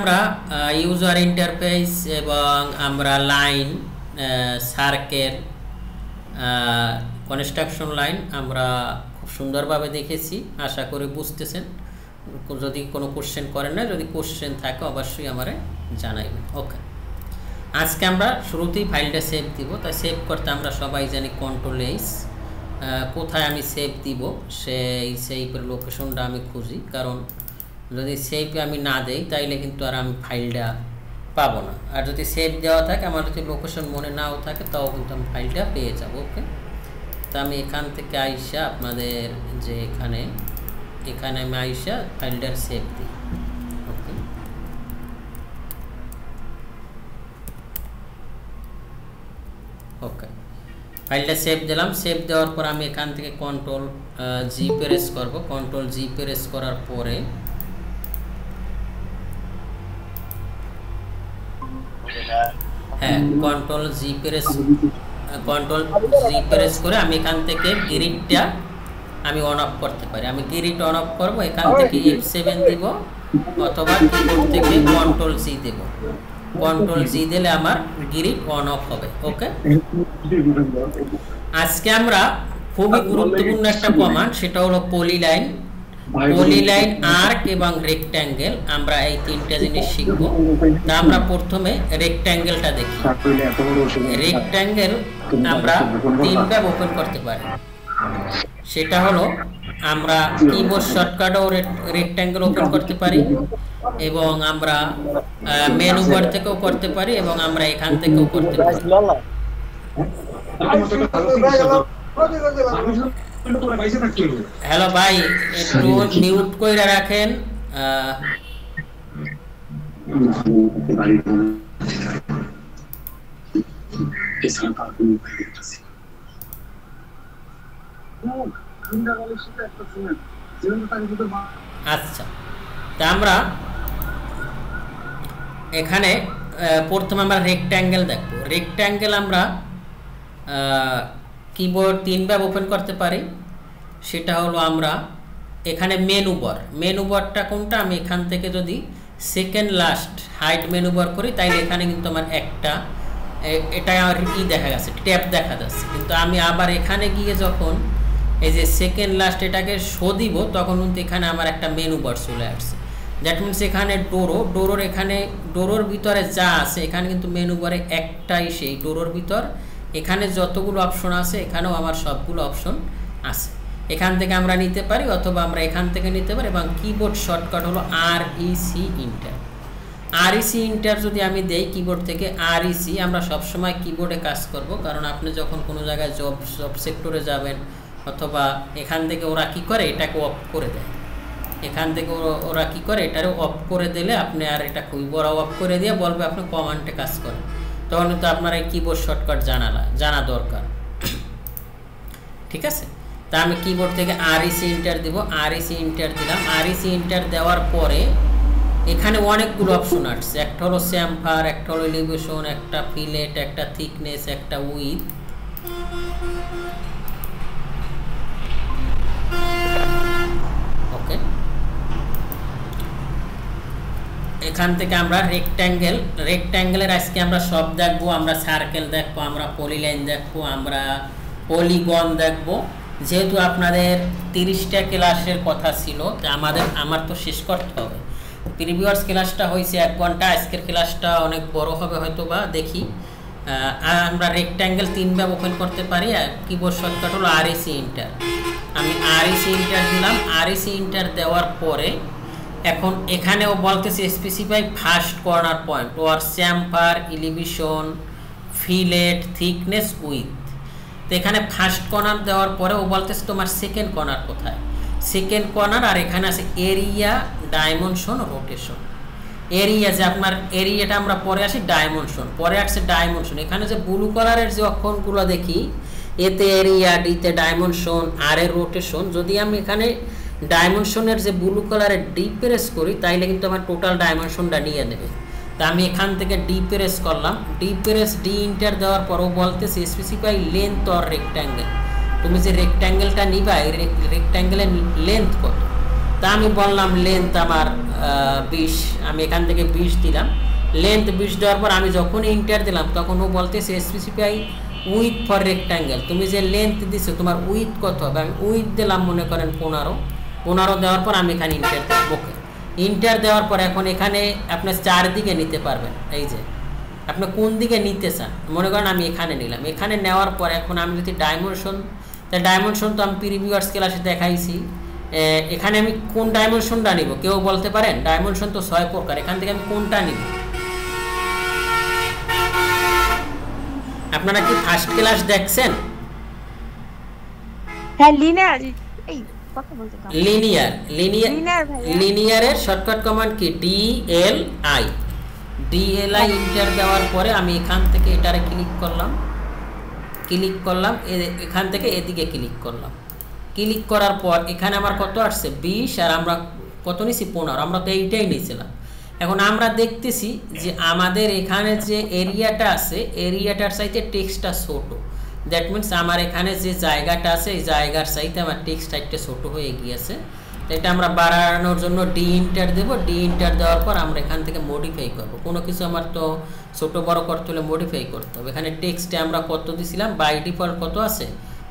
আমরা user interface এবং আমরা লাইন সার্কেল কনস্ট্রাকশন লাইন আমরা খুব সুন্দরভাবে দেখেছি। আশা করি বুঝতেছেন। যদি কোনো কোশ্চেন করেন না, যদি কোশ্চেন থাকে অবশ্যই আমারে জানাইবেন। ওকে, আজকে আমরা শুরুতেই ফাইলটা সেভ দিব। তাই সেভ করতে আমরা সবাই জানি কন্ট্রোল-এইচ। কোথায় আমি সেভ দিব সেই সেভের লোকেশনটা আমি খুঁজি, কারণ যদি সেভ আমি না দেই তাইলে কিন্তু আর আমি ফাইলটা পাবো না। আর যদি সেভ দেওয়া থাকে, আমার যদি লোকেশন মনে নাও থাকে, তাও কিন্তু আমি ফাইলটা পেয়ে যাব। ওকে, তো আমি এখান থেকে আইসা আপনাদের যে এখানে আমি আইসা ফাইলটার সেভ দিই। ওকে, ওকে, ফাইলটা সেভ দিলাম। সেভ দেওয়ার পর আমি এখান থেকে কন্ট্রোল-জি প্রেস করব। কন্ট্রোল-জি প্রেস করার পরে কন্ট্রোল-জি প্রেস করে আমি এখান থেকে গ্রিডটা আমি অন অফ করতে পারি। আমি গ্রিড অন অফ করব, এখান থেকে F7 দিব অথবা কিবোর্ড থেকে কন্ট্রোল-জি দেব। কন্ট্রোল-জি দিলে আমার গ্রিড অন অফ হবে। ওকে, আজকে আমরা খুবই গুরুত্বপূর্ণ একটা কমান্ড, সেটা হলো পলিলাইন, আর্ক এবং রেক্ট্যাঙ্গেল। আমরা এই তিনটা জিনিস শিখব। তা আমরা প্রথমে রেক্ট্যাঙ্গেলটা দেখি। রেক্ট্যাঙ্গেল আমরা তিনবার ওপেন করতে পারি। সেটা হলো আমরা কিবোর্ড শর্টকাটেও রেক্ট্যাঙ্গেল ওপেন করতে পারি, এবং আমরা মেনু বার থেকেও করতে পারি, এবং আমরা এখান থেকেও করতে পারি। হ্যালো ভাই, একটু মিউট কইরা রাখেন। আচ্ছা, তা আমরা এখানে প্রথমে আমরা রেক্ট্যাঙ্গেল দেখব। রেক্ট্যাঙ্গেল আমরা কিবোর্ড তিনবার ওপেন করতে পারি। সেটা হলো আমরা এখানে মেনু বারটা কোনটা, আমি এখান থেকে যদি second last hide menu bar করি, তাইলে এখানে কিন্তু আমার একটা এটা আর কি দেখা গেছে, ট্যাব দেখা যাচ্ছে। কিন্তু আমি আবার এখানে গিয়ে যখন এই যে সেকেন্ড লাস্ট এটাকে শো দিব, তখন কিন্তু এখানে আমার একটা মেনু বার চলে আসছে। দ্যাট মিনস এখানে ডোরোর ভিতরে যা আছে, এখানে কিন্তু মেনু বারে একটাই সেই ডোরোর ভিতর। এখানে যতগুলো অপশন আছে, এখানেও আমার সবগুলো অপশন আছে। এখান থেকে আমরা নিতে পারি অথবা আমরা এখান থেকে নিতে পারি। এবং কিবোর্ড শর্টকাট হলো REC ইন্টার। REC ইন্টার যদি আমি দেই কিবোর্ড থেকে REC, আমরা সবসময় কিবোর্ডে কাজ করব, কারণ আপনি যখন কোনো জায়গায় জব সেক্টরে যাবেন, অথবা এখান থেকে ওরা কি করে, এটাকে অফ করে দেয়। এখান থেকে ওরা কি করে, এটারে অফ করে দিলে আপনি আর এটা কিবোর্ড অফ করে দিয়ে বলবে আপনি কমান্ডে কাজ করেন, তখন তো আপনার এই কিবোর্ড শর্টকাট জানা দরকার। ঠিক আছে, তা আমি কিবোর্ড থেকে REC ইন্টার দিব। REC ইন্টার দিলাম। REC ইন্টার দেওয়ার পরে এখানে অনেকগুলো অপশন আসছে। একটা হলো চ্যাম্পার, একটা হলো এলিভেশন, একটা ফিলেট, একটা থিকনেস, একটা উইথ। ওকে, এখান থেকে আমরা রেক্ট্যাঙ্গেলের আজকে আমরা সব দেখবো। আমরা সার্কেল দেখবো, আমরা পলিলাইন দেখবো, আমরা পলিগন দেখবো। যেহেতু আপনাদের 30টা ক্লাসের কথা ছিল, আমার তো শেষ করতে হবে। প্রিভিয়াস ক্লাসটা হয়েছে 1 ঘন্টা, আজকের ক্লাসটা অনেক বড় হবে হয়তো বা, দেখি। আমরা রেক্ট্যাঙ্গেল তিনবার ওপেন করতে পারি। আর কিবোর্ড শর্টকাট হলো REC ইন্টার। আমি REC ইন্টার দিলাম। REC ইন্টার দেওয়ার পরে এখন এখানেও বলতেছে specify first corner point or chamfer, elevation, fillet, thickness, width. তো এখানে ফার্স্ট কর্নার দেওয়ার পরে ও বলতেছে তোমার সেকেন্ড কর্নার কোথায়, সেকেন্ড কর্নার। আর এখানে আছে এরিয়া, ডাইমেনশন, রোটেশন। এরিয়া যে আপনার এরিয়াটা আমরা পরে আসি, ডাইমেনশন পরে আসছে ডাইমেনশন। এখানে যে ব্লু কালারের যে অক্ষরগুলো দেখি, এতে এরিয়া, ডিতে ডাইমেনশন, আর এর রোটেশন। যদি আমি এখানে ডাইমেনশনের যে ব্লু কালারের ডি প্রেস করি, তাইলে কিন্তু আমার টোটাল ডাইমেনশনটা নিয়ে নেবে। তা আমি এখান থেকে ডি প্রেস করলাম। ডি ইন্টার দেওয়ার পরও বলতেছে স্পেসিফাই লেন্থ অর রেক্ট্যাঙ্গেল। তুমি যে রেক্ট্যাঙ্গেলটা নিবা, এই রেক্ট্যাঙ্গেলের লেন্থ কত। তা আমি বললাম লেন্থ আমার 20, আমি এখান থেকে 20 দিলাম। লেন্থ 20 দেওয়ার পর আমি যখন ইন্টার দিলাম তখন ও বলতেছে স্পেসিফাই উইথ ফর রেক্ট্যাঙ্গেল, তুমি যে লেন্থ দিছো তোমার উইথ কত হবে। আমি উইথ দিলাম মনে করেন 15 দেওয়ার পর আমি এখানে ইন্টার দিলাম। ওকে, ইন্টার দেওয়ার পর এখন এখানে আপনার চারদিকে নিতে পারবেন। এই যে আপনি কোন দিকে নিতে চান, মনে করেন আমি এখানে নিলাম। এখানে নেওয়ার পর এখন আমি যদি ডাইমেনশন, তাই ডাইমেনশন তো আমি প্রিভিউয়ার্স ক্লাসে দেখাইছি। এখানে আমি কোন ডাইমেনশনটা নিব কেউ বলতে পারেন? ডাইমেনশন তো 6 প্রকার, এখান থেকে আমি কোনটা নিব? আপনারা কি ফার্স্ট ক্লাস দেখছেন? হ্যাঁ, লিনিয়ার। এই কথা বলতে দাও। লিনিয়ারের শর্টকাট কমান্ড কি? DLI। ইন্টার দেওয়ার পরে আমি এখান থেকে এটারে ক্লিক করলাম, এখান থেকে এদিকে ক্লিক করলাম। ক্লিক করার পর এখানে আমার কত আসছে? 20, আর আমরা কত নিছি? 15। আমরা তো এইটাই নিয়েছিলাম। এখন আমরা দেখতেছি যে আমাদের এখানে যে এরিয়াটা আছে, এরিয়াটার চাইতে টেক্সটটা ছোট। দ্যাট মিনস আমার এখানে যে জায়গাটা আছে এই জায়গার চাইতে আমার টেক্সট একটা ছোট হয়ে গিয়েছে। তো এটা আমরা বাড়ানোর জন্য ডি ইন্টার দেবো। ডি ইন্টার দেওয়ার পর আমরা এখান থেকে মডিফাই করব। কোনো কিছু আমার তো ছোট বড় করতে হলে মডিফাই করতে হবে। এখানে টেক্সটে আমরা কত দিছিলাম? বাই ডিফল্ট কত আছে?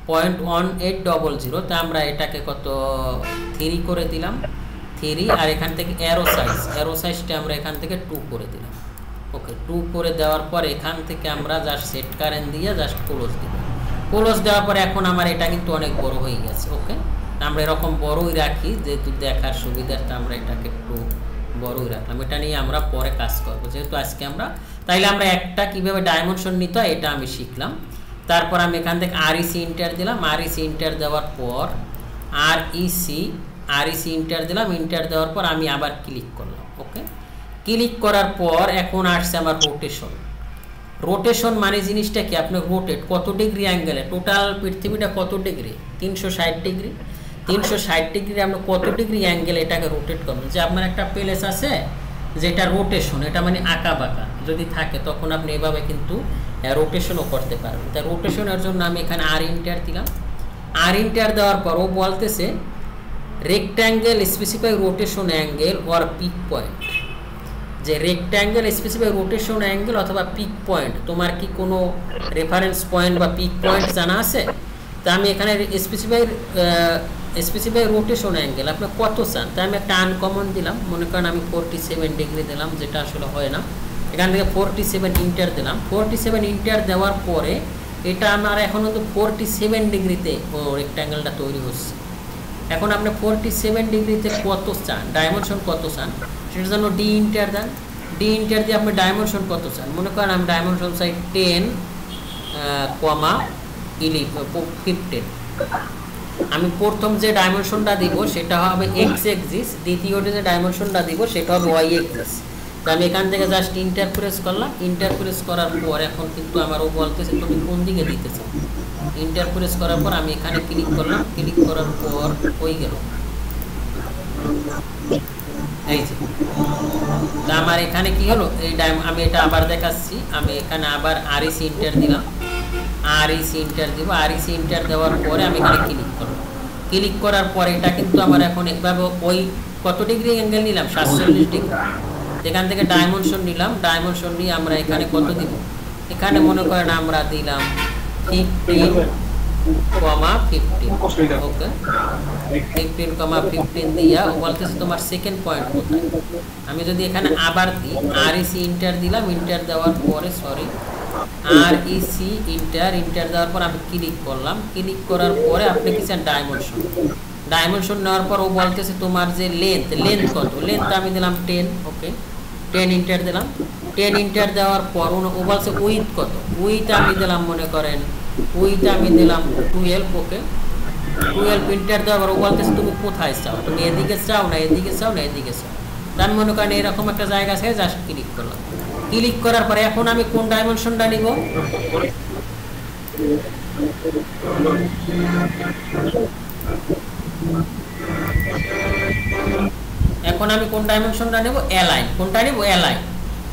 0.1800। তো আমরা এটাকে কত 3 করে দিলাম, 3। আর এখান থেকে অ্যারো সাইজটা আমরা এখান থেকে 2 করে দিলাম। ওকে, 2 করে দেওয়ার পর এখান থেকে আমরা জাস্ট সেট কারেন্ট দিয়ে জাস্ট ক্লোজ দিব। ক্লোজ দেওয়ার পর এখন আমার এটা কিন্তু অনেক বড় হয়ে গেছে। ওকে, আমরা এরকম বড়ই রাখি যেহেতু দেখার সুবিধার্থে আমরা এটাকে একটু বড়ই রাখলাম। এটা নিয়ে আমরা পরে কাজ করব, যেহেতু আজকে আমরা তাইলে আমরা একটা কিভাবে ডাইমেনশন নিতে হয় এটা আমি শিখলাম। তারপর আমি এখান থেকে REC ইন্টার দিলাম। REC ইন্টার দেওয়ার পর REC ইন্টার দিলাম। ইন্টার দেওয়ার পর আমি আবার ক্লিক করলাম। ওকে, ক্লিক করার পর এখন আসছে আমার রোটেশন মানে জিনিসটা কি? আপনি রোটেট কত ডিগ্রি অ্যাঙ্গেলে, টোটাল পৃথিবীটা কত ডিগ্রি? 360 ডিগ্রি। 360 ডিগ্রি আপনি কত ডিগ্রি অ্যাঙ্গেলে এটাকে রোটেট করবেন। যে আপনার একটা প্লেস আছে যেটা রোটেশন, এটা মানে আঁকা বাঁকা যদি থাকে তখন আপনি এভাবে কিন্তু রোটেশনও করতে পারবেন। তাই রোটেশনের জন্য আমি এখানে R ইন্টার দিলাম। R ইন্টার দেওয়ার পর ও বলতেছে rectangle specify rotation angle or pick point. যে রেক্ট্যাঙ্গেল স্পেসিফাই রোটেশন অ্যাঙ্গেল অথবা পিক পয়েন্ট, তোমার কি কোনো রেফারেন্স পয়েন্ট বা পিক পয়েন্ট জানা আছে? তা আমি এখানে স্পেসিফাই রোটেশন অ্যাঙ্গেল আপনি কত চান? তাই আমি একটা আনকমন দিলাম, মনে করেন আমি 47 ডিগ্রি দিলাম, যেটা আসলে হয় না। এখান থেকে 47 ইন্টার দিলাম। 47 ইন্টার দেওয়ার পরে এটা আমার এখন কিন্তু 47 ডিগ্রিতে রেক্ট্যাঙ্গেলটা তৈরি হচ্ছে। এখন আপনি 47 ডিগ্রিতে কত চান, ডাইমেনশন কত চান, সেটার জন্য ডি ইন্টার দেন। ডি ইন্টার দিয়ে আপনি ডাইমেনশন কত চান, মনে করেন আমি ডাইমেনশন চাই 10,15। আমি প্রথম যে ডাইমেনশনটা দিব সেটা হবে এক্স এক্সিস, দ্বিতীয়টা যে ডাইমেনশনটা দিব সেটা হবে ওয়াই এক্সিস। তো আমি এখান থেকে জাস্ট ইন্টার প্রেস করলাম। ইন্টার প্রেস করার পর এখন কিন্তু আমার ও বলতেছে তুমি কোন দিকে দিতেছো। ইন্টার প্রেস করার পর আমি এখানে ক্লিক করলাম। ক্লিক করার পর হয়ে গেল এই যে। তা আমার এখানে কি হলো, এই আমি এটা আবার দেখাচ্ছি। আমি এখানে আবার আরইসি ইন্টার দিলাম, আরইসি ইন্টার দিব। আরইসি ইন্টার দেওয়ার পরে আমি এখানে ক্লিক করলাম। ক্লিক করার পরে এটা কিন্তু আমার এখন এভাবে ওই কত ডিগ্রি অ্যাঙ্গেল নিলাম, 47 ডিগ্রি। এখান থেকে ডাইমেনশন নিলাম। ডাইমেনশন নিয়ে আমরা এখানে কত দিব, এখানে মনে করেন আমরা দিলাম 15,15। ওকে, 15,15 দিয়া ও বলতেছে তোমার সেকেন্ড পয়েন্ট কোথায়। আমি যদি এখানে আবার দিই আরইসি ইন্টার দিলাম। ইন্টার দেওয়ার পরে আরইসি ইন্টার দেওয়ার পর আমি ক্লিক করলাম। ক্লিক করার পরে আপনি কি চান ডাইমেনশন। ডাইমেনশন নেওয়ার পর ও বলতেছে তোমার যে লেন্থ কত, লেন্থ আমি দিলাম 10। ওকে, 10 ইন্টার দিলাম। 10 ইন্টার দেওয়ার পর ও বলছে উইথ কত, উইথ আমি দিলাম মনে করেন উইথ আমি দিলাম 12। ওকে, 12 ইন্টার দেওয়ার পর ও বলতেছে তুমি কোথায় চাও, তুমি এদিকে চাও না এদিকে চাও না এদিকে চাও। আমি মনে করেন এরকম একটা জায়গা আছে, জাস্ট ক্লিক করলাম। ক্লিক করার পরে এখন আমি কোন ডাইমেনশনটা নিব, এখন আমি কোন ডাইমেনশনটা নেব, অ্যালাইন। কোনটা নেব, অ্যালাইন।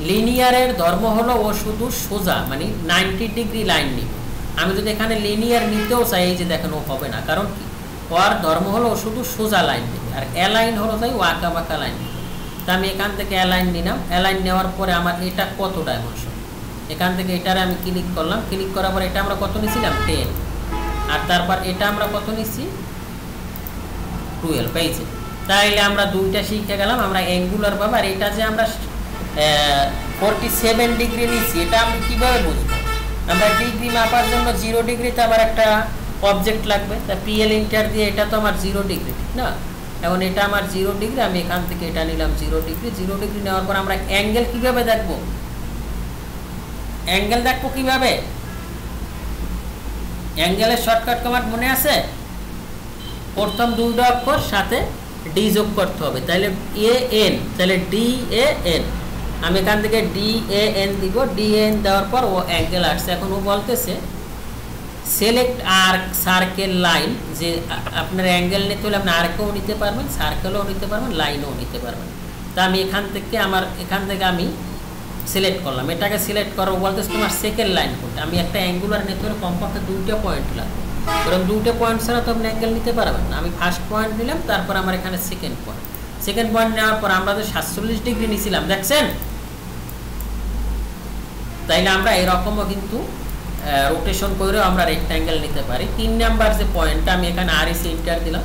লিনিয়ারের ধর্ম হলো ও শুধু সোজা মানে 90 ডিগ্রি লাইন নিব। আমি যদি এখানে লিনিয়ার নিতেও চাই এই যে দেখেন ও হবে না, কারণ কি, ওর ধর্ম হলো ও শুধু সোজা লাইন নেবে। আর অ্যালাইন হলো তাই ওয়াকা বাঁকা লাইন। তা আমি এখান থেকে অ্যালাইন নিলাম, অ্যালাইন নেওয়ার পরে আমার এটা কত ডাইমেনশন, এখান থেকে এটারে আমি ক্লিক করলাম, ক্লিক করার পর এটা আমরা কত নিয়েছিলাম 10, আর তারপর এটা আমরা কত নিচ্ছি 12 পেয়েছি। তাইলে আমরা দুইটা শিখে গেলাম, আমরা অ্যাঙ্গুলার পাবো। আর এটা যে আমরা 47 ডিগ্রি নিচ্ছি এটা আমি কীভাবে বুঝবো? আমরা ডিগ্রি মাপার জন্য 0 ডিগ্রিতে আবার একটা অবজেক্ট লাগবে, তা পিএল ইন্টার দিয়ে এটা তো আমার 0 ডিগ্রি, ঠিক না? এখন এটা আমার 0 ডিগ্রি, আমি এখান থেকে এটা নিলাম 0 ডিগ্রি। 0 ডিগ্রি নেওয়ার পর আমরা অ্যাঙ্গেল কীভাবে দেখবো? অ্যাঙ্গেল দেখবো কীভাবে? অ্যাঙ্গেলের শর্টকাট কমান্ড মনে আছে? প্রথম দুইটা অক্ষর সাথে ডি যোগ করতে হবে, তাহলে এ এন, তাহলে ডি এ এন। আমি এখান থেকে ডি এ এন দিব, ডি এন দেওয়ার পর ও অ্যাঙ্গেল আসছে। এখন ও বলতেছে সিলেক্ট আর্ক সার্কেল লাইন, যে আপনার অ্যাঙ্গেল নিতে হলে আপনি আর্কও নিতে পারবেন, সার্কেলও নিতে পারবেন, লাইনও নিতে পারবেন। তা আমি এখান থেকে আমি সিলেক্ট করলাম, এটাকে সিলেক্ট করো। বলতেছে তোমার সেকেন্ড লাইন কোনটা? আমি একটা অ্যাঙ্গুলার নিতে হলে কমপক্ষে 2টা পয়েন্ট লাগবে, কারণ 2টা পয়েন্ট ছাড়া তো আপনি অ্যাঙ্গেল নিতে পারবেন না। আমি ফার্স্ট পয়েন্ট নিলাম, তারপর আমার এখানে সেকেন্ড পয়েন্ট নেওয়ার পর আমরা তো 47 ডিগ্রি নিয়েছিলাম, দেখছেন? তাইলে আমরা এরকমও কিন্তু রোটেশন করেও আমরা রেক্ট্যাঙ্গেল নিতে পারি। 3 নাম্বার যে পয়েন্টটা, আমি এখানে আরইসি ইন্টার দিলাম,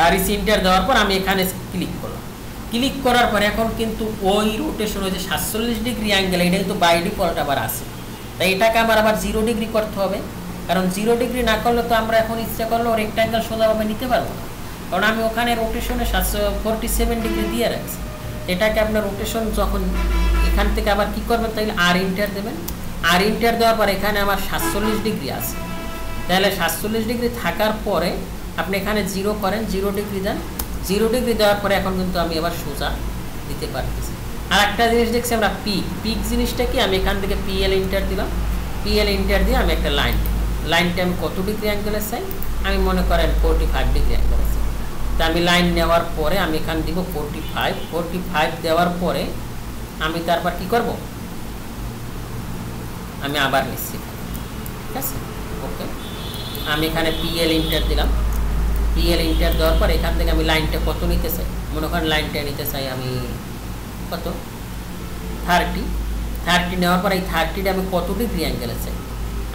আরইসি ইন্টার দেওয়ার পর আমি এখানে ক্লিক করলাম। ক্লিক করার পর এখন কিন্তু ওই রোটেশন হয়েছে 47 ডিগ্রি অ্যাঙ্গেল, এটা কিন্তু বাই ডিফল্ট আবার আছে। তাই এটাকে আমার আবার 0 ডিগ্রি করতে হবে, কারণ 0 ডিগ্রি না করলে তো আমরা এখন ইচ্ছা করলেও রেক্ট্যাঙ্গেল সোজাভাবে নিতে পারবো না, কারণ আমি ওখানে রোটেশনে 47 ডিগ্রি দিয়ে রাখছি। এটাকে আপনার রোটেশন যখন এখান থেকে আবার কি করবেন, তাহলে আর ইন্টার দেবেন। আর ইন্টার দেওয়ার পর এখানে আমার 47 ডিগ্রি আছে, তাহলে 47 ডিগ্রি থাকার পরে আপনি এখানে 0 করেন, 0 ডিগ্রি দেন। 0 ডিগ্রি দেওয়ার পরে এখন কিন্তু আমি আবার সোজা দিতে পারতেছি। আর একটা জিনিস দেখছি আমরা পিক জিনিসটা কি, আমি এখান থেকে পিএল ইন্টার দিলাম, পিএল ইন্টার দিয়ে আমি একটা লাইনটা আমি কত ডিগ্রি অ্যাঙ্গেলের চাই, আমি মনে করেন 45 ডিগ্রি অ্যাঙ্গেলের চাই। তা আমি লাইন নেওয়ার পরে আমি এখানে দিব 45 দেওয়ার পরে আমি তারপর কি করব, আমি আবার নিচ্ছি, ঠিক আছে? ওকে, আমি এখানে পিএল ইন্টার দিলাম, পিএল ইন্টার দেওয়ার পর এখান থেকে আমি লাইনটা কত নিতে চাই, মনে করেন লাইনটা নিতে চাই আমি কত 30 নেওয়ার পর এই 30টা আমি কত ডিগ্রি অ্যাঙ্গেলে চাই,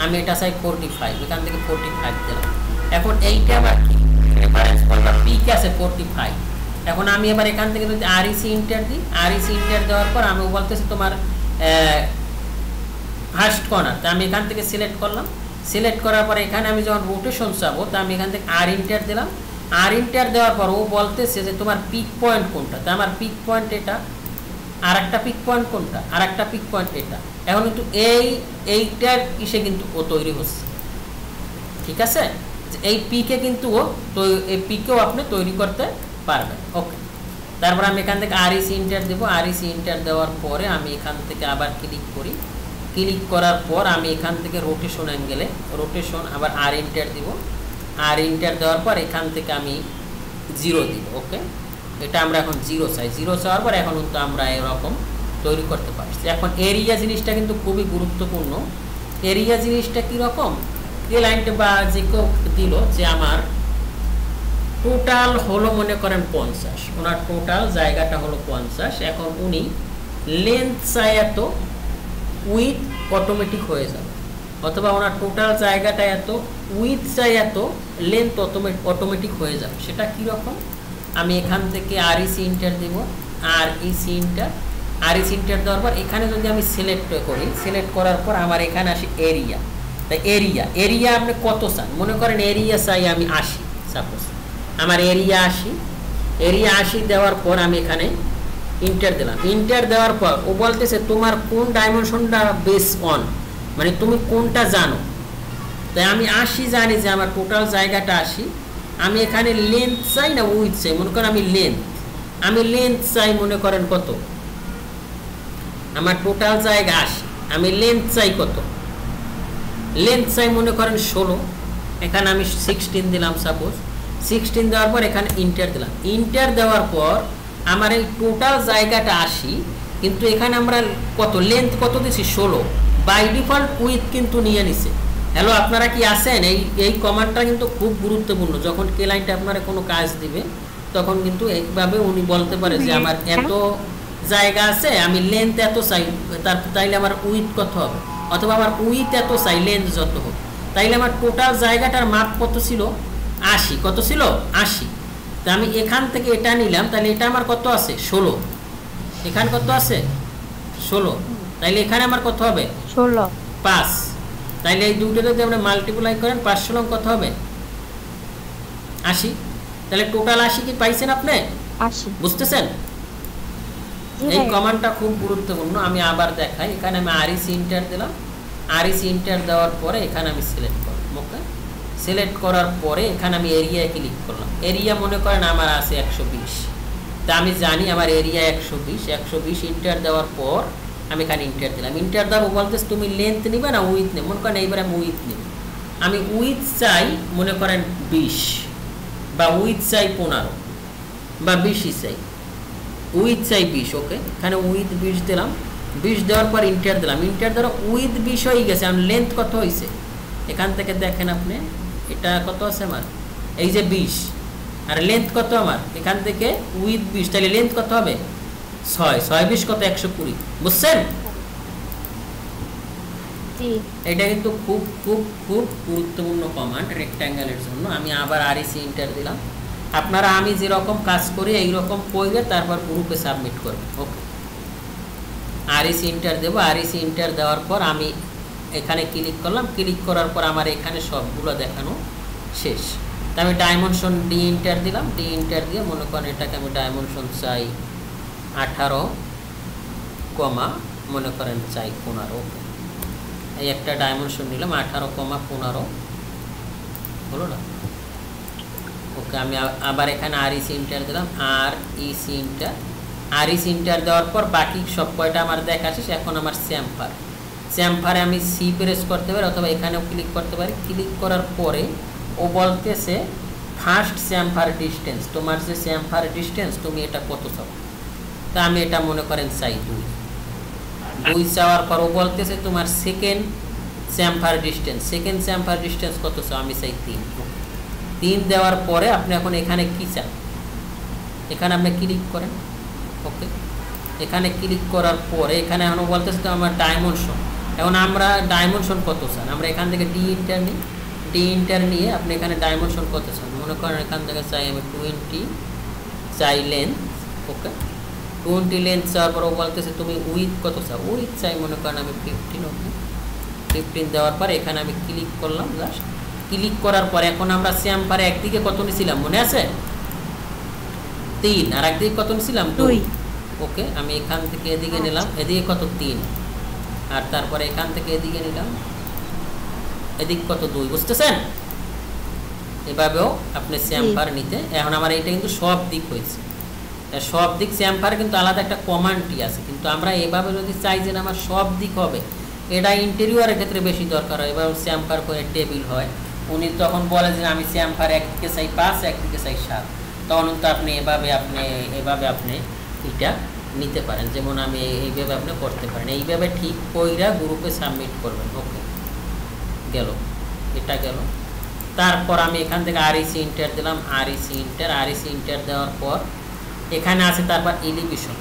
আমি এটা চাই 45, এখান থেকে 45 দিলাম। এখন এইটা আবার কি রেফারেন্স করবা, পিক আছে 45। এখন আমি এবার এখান থেকে যদি আরইসি ইন্টার দিই, আরইসি ইন্টার দেওয়ার পর আমি বলতেছি তোমার ফার্স্ট কর্নার, তা আমি এখান থেকে সিলেক্ট করলাম। সিলেক্ট করার পর এখানে আমি যখন রোটেশন চাবো, তা আমি এখান থেকে আর ইন্টার দিলাম। আর ইন্টার দেওয়ার পর ও বলতেছে যে তোমার পিক পয়েন্ট কোনটা, তা আমার পিক পয়েন্ট এটা, আর একটা পিক পয়েন্ট কোনটা, আর একটা পিক পয়েন্ট এটা। এখন কিন্তু এইটার ইসে কিন্তু ও তৈরি হচ্ছে, ঠিক আছে? এই পিকে কিন্তু ও এই পিকেও আপনি তৈরি করতে পারবেন। ওকে, তারপর আমি এখান থেকে আরইসি ইন্টার দেবো। আরইসি ইন্টার দেওয়ার পরে আমি এখান থেকে আবার ক্লিক করি, ক্লিক করার পর আমি এখান থেকে রোটেশন অ্যাঙ্গেলে রোটেশন আবার আর ইন্টার দিব। আর ইন্টার দেওয়ার পর এখান থেকে আমি 0 দিব। ওকে, এটা আমরা এখন 0 চাই। 0 চাওয়ার পর এখন কিন্তু আমরা এরকম তৈরি করতে পারছি। এখন এরিয়া জিনিসটা কিন্তু খুবই গুরুত্বপূর্ণ। এরিয়া জিনিসটা কীরকম, ক্লায়েন্ট বা যে কেউ দিল যে আমার টোটাল হলো মনে করেন 50, ওনার টোটাল জায়গাটা হলো 50। এখন উনি লেন্থ চাই এত, উইথ অটোমেটিক হয়ে যাবে, অথবা ওনার টোটাল জায়গাটা এত, উইথ চাই এত, লেন্থ অটোমেটিক হয়ে যাবে। সেটা কীরকম, আমি এখান থেকে আরইসি ইন্টার দেব, আরইসি ইন্টার দেওয়ার পর এখানে যদি আমি সিলেক্ট করি, সিলেক্ট করার পর আমার এখানে আসি এরিয়া। তাই এরিয়া আপনি কত চান, মনে করেন এরিয়া চাই আমি 80, সাপোজ আমার এরিয়া 80 দেওয়ার পর আমি এখানে ইন্টার দিলাম। ইন্টার দেওয়ার পর ও বলতেছে তোমার কোন ডাইমেনশনটা বেস অন, মানে তুমি কোনটা জানো। তাই আমি 80 জানি যে আমার টোটাল জায়গাটা 80। আমি এখানে লেন্থ চাই না উইথ চাই, মনে করেন আমি লেন্থ চাই মনে করেন কত, আমার টোটাল জায়গা 80, আমি লেন্থ চাই কত, লেন্থ চাই মনে করেন 16। এখানে আমি 16 দিলাম, সাপোজ 16 দেওয়ার পর এখানে ইন্টার দিলাম। ইন্টার দেওয়ার পর আমার এই টোটাল জায়গাটা 80, কিন্তু এখানে আমরা কত লেন্থ কত দিছি 16, বাই ডিফল্ট উইথ কিন্তু নিয়ে নিছে। হ্যালো, আপনারা কি আছেন? এই কমান্ডটা কিন্তু খুব গুরুত্বপূর্ণ। যখন ক্লায়েন্ট আপনারা কোনো কাজ দিবে তখন কিন্তু এইভাবে উনি বলতে পারে যে আমার এত জায়গা আছে, আমি লেন্থ এত চাই, তাইলে আমার উইথ কত হবে, অথবা আমার উইথ এত চাই লেন্থ যত হোক, তাইলে আমার টোটাল জায়গাটার মাপ কত ছিল 80, কত ছিল 80। তা আমি এখান থেকে এটা নিলাম, তাহলে এটা আমার কত আছে 16, এখানে কত আছে 16, তাইলে এখানে আমার কত হবে 16 5। তাইলে এই দুটো যদি আপনি মাল্টিপ্লাই করেন 5 16 কত হবে 80। তাহলে টোটাল 80 কি পাইছেন আপনি? 80 বুঝতেছেন? এই কমান্ডটা খুব গুরুত্বপূর্ণ। আমি আবার দেখাই, এখানে আমি আরইসি ইন্টার দিলাম, আরইসি ইন্টার দেওয়ার পরে এখানে আমি সিলেক্ট করব। ওকে, সিলেক্ট করার পরে এখানে আমি এরিয়ায় ক্লিক করলাম। এরিয়া মনে করেন আমার আছে 120, তা আমি জানি আমার এরিয়া 120 ইন্টার দেওয়ার পর আমি এখানে ইন্টার দিলাম। ইন্টার দেওয়ার বলতেছে তুমি লেন্থ নিবে না উইথ নেবে, মনে করেন এইবার আমি উইথ নেব। আমি উইথ চাই মনে করেন 20, বা উইথ চাই 15, বা 20ই চাই, উইথ চাই 20। ওকে, এখানে উইথ 20 দিলাম, 20 দেওয়ার পর ইন্টার দিলাম। ইন্টার দেওয়ার উইথ 20 হয়ে গেছে। আমার লেন্থ কত হয়েছে এখান থেকে দেখেন আপনি, এটা কত আছে আমার, এই যে 20, আর লেন্থ কত আমার এখান থেকে উইথ 20, তাহলে লেন্থ কত হবে 6, 6 20 কত 120। বুঝছেন? এটা কিন্তু খুব খুব খুব গুরুত্বপূর্ণ কমান্ড রেক্ট্যাঙ্গেলের জন্য। আমি আবার আরইসি ইন্টার দিলাম। আপনারা আমি যেরকম কাজ করি এইরকম করে তারপর গ্রুপে সাবমিট করবেন। ওকে, আরইসি ইন্টার দেবো। আরইসি ইন্টার দেওয়ার পর আমি এখানে ক্লিক করলাম। ক্লিক করার পর আমার এখানে সবগুলো দেখানো শেষ। তা আমি ডাইমেনশন ডি ইন্টার দিলাম। ডি ইন্টার দিয়ে মনে করেন এটাকে আমি ডাইমেনশন চাই 18, মনে করেন চাই 15। ওকে, এই একটা ডাইমেনশন নিলাম 18,15 হলো না? ওকে, আমি আবার এখানে আরইসি ইন্টার দিলাম। আরইসি ইন্টার দেওয়ার পর বাকি সব কয়টা আমার দেখা শেষ। এখন আমার চ্যাম্পারে আমি সি প্রেস করতে পারি, অথবা এখানেও ক্লিক করতে পারি। ক্লিক করার পরে ও বলতেছে ফার্স্ট চ্যাম্পার ডিস্টেন্স, তোমার যে চ্যাম্পার ডিস্টেন্স তুমি এটা কত চাও। তা আমি এটা মনে করেন চাই 2 চাওয়ার পর ও বলতেছে তোমার সেকেন্ড চ্যাম্পার ডিস্টেন্স কত চাও, আমি চাই 3 দেওয়ার পরে আপনি এখন এখানে কি চান, এখানে আপনি ক্লিক করেন। ওকে, এখানে ক্লিক করার পরে এখানে এখন বলতেছে তো আমার ডাইমেনশন, এখন আমরা ডাইমেনশন কত চান, আমরা এখান থেকে ডি ইন্টার নিয়ে আপনি এখানে ডাইমেনশন কত চান, মনে করেন এখান থেকে চাই আমি 20 চাই লেন্থ। ওকে, 20 লেন্থ চাওয়ার পর ও বলতেছে তুমি উইথ কত চাও, উইথ চাই মনে করেন আমি 15। ওকে, 15 দেওয়ার পর এখানে আমি ক্লিক করলাম। জাস্ট ক্লিক করার পর এখন আমরা চ্যাম্পারে একদিকে কত নিছিলাম মনে আছে 3, আর একদিকে কত নিছিলাম 2। ওকে, আমি এখান থেকে এদিকে নিলাম, এদিকে কত 3, আর তারপরে এখান থেকে এদিকে নিলাম, এদিকে কত 2। বুঝতেছেন? এভাবেও আপনি চ্যাম্পার নিতে। এখন আমার এটা কিন্তু সব দিক হয়েছে, সব দিক চ্যাম্পার কিন্তু আলাদা একটা কমান্ডই আছে, কিন্তু আমরা এভাবে যদি চাই যে আমার সব দিক হবে, এটা ইন্টেরিয়রের ক্ষেত্রে বেশি দরকার হয়। এবার চ্যাম্পার করে টেবিল হয়, উনি তখন বলে যে আমি চ্যাম্পার একদিকে চাই 5, একদিকে চাই 7, তখন তো আপনি এভাবে আপনি এটা নিতে পারেন। যেমন আমি এইভাবে আপনি করতে পারেন, এইভাবে ঠিক কইরা গ্রুপে সাবমিট করবেন। ওকে, গেল, এটা গেল। তারপর আমি এখান থেকে আরইসি ইন্টার দিলাম। আরইসি ইন্টার দেওয়ার পর এখানে আছে তারপর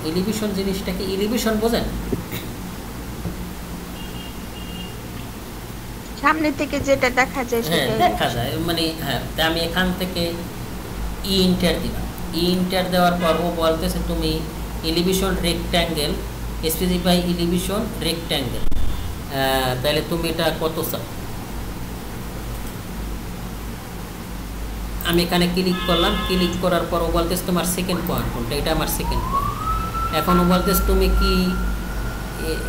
এলিভেশন জিনিসটা কি, এলিভেশন বোঝেন? সামনে থেকে যেটা দেখা যায় সেটা দেখা যায়, মানে হ্যাঁ। তা আমি এখান থেকে ইন্টার দিলাম। ইন্টার দেওয়ার পর ও বলতেছে তুমি elevation rectangle, specify elevation rectangle, তাহলে তুমি এটা কত চাও। আমি এখানে ক্লিক করলাম। ক্লিক করার পর ও বলতেছে তোমার সেকেন্ড পয়েন্ট কোনটা, এটা আমার সেকেন্ড পয়েন্ট। এখন ও বলতেছে তুমি কি,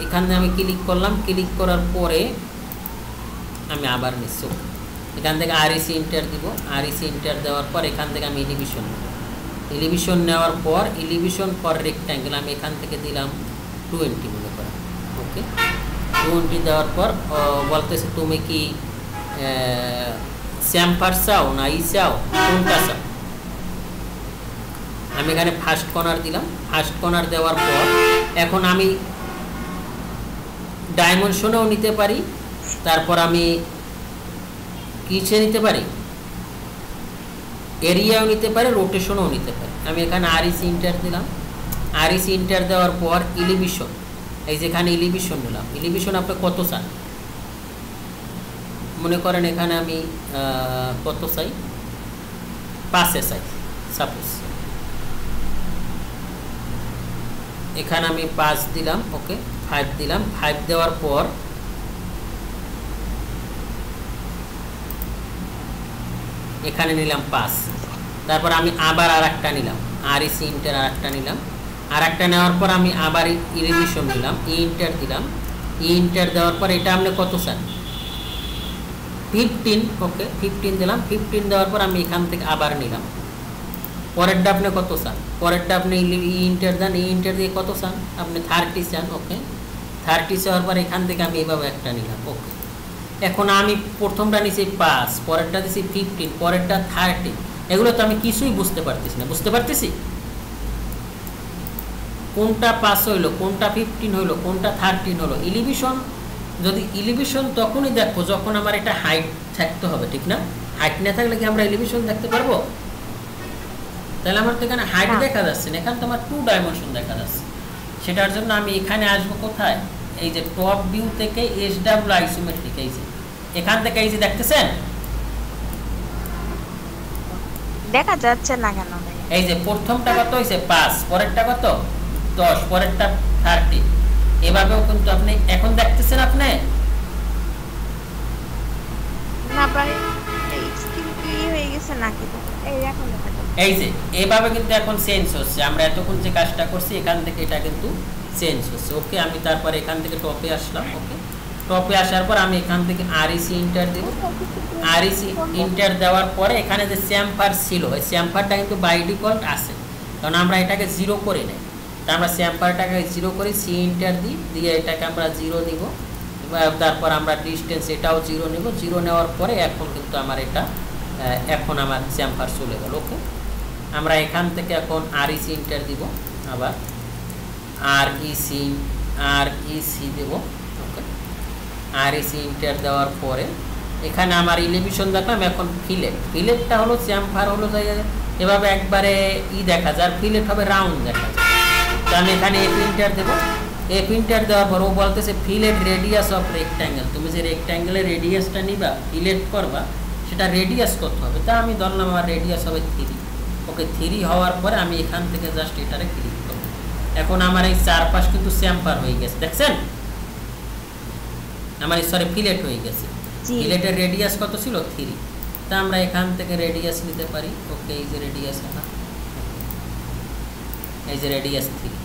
এখানে আমি ক্লিক করলাম। ক্লিক করার পরে আমি আবার নিচ্ছি, এখান থেকে আরইসি ইন্টার দিব। আরইসি ইন্টার দেওয়ার পর এখান থেকে আমি এলিভেশন নেওয়ার পর এলিভেশন ফর রেক্ট্যাঙ্গেল আমি এখান থেকে দিলাম 20 মনে করেন। ওকে, 20 দেওয়ার পর বলতেছে তুমি কি চ্যাম্পার চাও না চাও, কোনটা চাও। আমি এখানে ফার্স্ট কর্নার দিলাম। ফার্স্ট কর্নার দেওয়ার পর এখন আমি ডাইমেনশনও নিতে পারি, তারপর আমি কিসে নিতে পারি, এরিয়াও নিতে পারি, রোটেশনও নিতে পারি। আমি এখানে আরইসি ইন্টার দিলাম। আরইসি ইন্টার দেওয়ার পর এলিভেশন, এই যেখানে এলিভেশন নিলাম। এলিভেশন আপনি কত চান, মনে করেন এখানে আমি কত চাই, 5 চাই সাপোজ। এখানে আমি 5 দিলাম, ওকে 5 দিলাম। 5 দেওয়ার পর এখানে নিলাম 5। তারপর আমি আবার আরেকটা নিলাম, আরইসি ইন্টার আরেকটা নিলাম। আরেকটা নেওয়ার পর আমি আবার এলিভেশন নিলাম, ইন্টার দিলাম। ইন্টার দেওয়ার পর এটা আপনি কত চান, 15, ওকে 15 দিলাম। 15 দেওয়ার পর আমি এখান থেকে আবার নিলাম। পরেরটা আপনি কত চান, পরেরটা আপনি ইন্টার দেন। ইন্টার দিয়ে কত চান আপনি, 30 চান, ওকে 30 চাওয়ার পর এখান থেকে আমি এভাবে একটা নিলাম, ওকে। এখন আমি প্রথমটা নিয়েছি 5, পরেরটা দিয়েছি 15, পরেরটা 30। এগুলো তো আমি কিছুই বুঝতে পারতেছি না, বুঝতে পারতেছি কোনটা 5 হইলো, কোনটা 15 হইলো, কোনটা 13 হলো। এলিভেশন যদি এলিভেশন তখনই দেখবো যখন আমার এটা হাইট থাকতে হবে, ঠিক না? হাইট না থাকলে কি আমরা এলিভেশন দেখতে পারবো? তাহলে আমার তো এখানে হাইট দেখা যাচ্ছে না, এখানে তো আমার 2 ডাইমেনশন দেখা যাচ্ছে। সেটার জন্য আমি এখানে আসবো কোথায়, এই যে টপ ভিউ থেকে SW আইসোমেট্রিক, এই যে এখান থেকে এই যে দেখতেছেন দেখা যাচ্ছে না কেন? এই যে প্রথমটা কত হইছে 5, পরেরটা কত 10, পরেরটা 30। এভাবেও কিন্তু আপনি এখন দেখতেছেন আপনি না ভাই, এই স্ক্রিন কি হয়ে গেছে নাকি? এই এখন দেখা যাচ্ছে। এই যে এভাবে কিন্তু এখন চেঞ্জ হচ্ছে। আমরা এতক্ষণ যে কাজটা করছি এখান থেকে এটা কিন্তু চেঞ্জ হচ্ছে, ওকে। আমি তারপর এখান থেকে টপে আসলাম, ওকে। টপে আসার পর আমি এখান থেকে আরইসি ইন্টার দেব। আরইসি ইন্টার দেওয়ার পরে এখানে যে চ্যাম্পার ছিল, ওই চ্যাম্পারটা কিন্তু বাই ডিফল্ট আছে, কারণ আমরা এটাকে 0 করে নেই। তা আমরা চ্যাম্পারটাকে 0 করি, সি ইন্টার দিই, দিয়ে এটাকে আমরা 0 দিব। তারপর আমরা ডিস্টেন্স এটাও 0 নেব। 0 নেওয়ার পরে এখন কিন্তু আমার এটা এখন আমার চ্যাম্পার চলে গেল, ওকে। আমরা এখান থেকে এখন আরইসি ইন্টার দিব, আবার আরইসি দেব, ওকে। আরইসি ইন্টার দেওয়ার পরে এখানে আমার এলিভেশন দেখলাম। এখন ফিলেটটা হলো চ্যাম্পার হলো এভাবে একবারে দেখা যায়, আর ফিলেট হবে রাউন্ড দেখা যায়। তো আমি এখানে এফ ইন্টার দেবো। এফ ইন্টার দেওয়ার পর ও বলতেছে ফিলেট রেডিয়াস অফ রেক্ট্যাঙ্গেল। তুমি যে রেক্ট্যাঙ্গেলের রেডিয়াসটা নিবা, ফিলেট করবা, সেটা রেডিয়াস কত হবে। তা আমি ধরলাম আমার রেডিয়াস হবে 3, ওকে। 3 হওয়ার পরে আমি এখান থেকে জাস্ট এটারে ক্লিক করব। এখন আমার এই চারপাশ কিন্তু চ্যাম্পার হয়ে গেছে, দেখছেন? আমার সরি ফিলেট হয়ে গেছে। ফিলেটের রেডিয়াস কত ছিল, 3। তা আমরা এখান থেকে রেডিয়াস নিতে পারি, ওকে। এই যে রেডিয়াস, এই যে রেডিয়াস 3।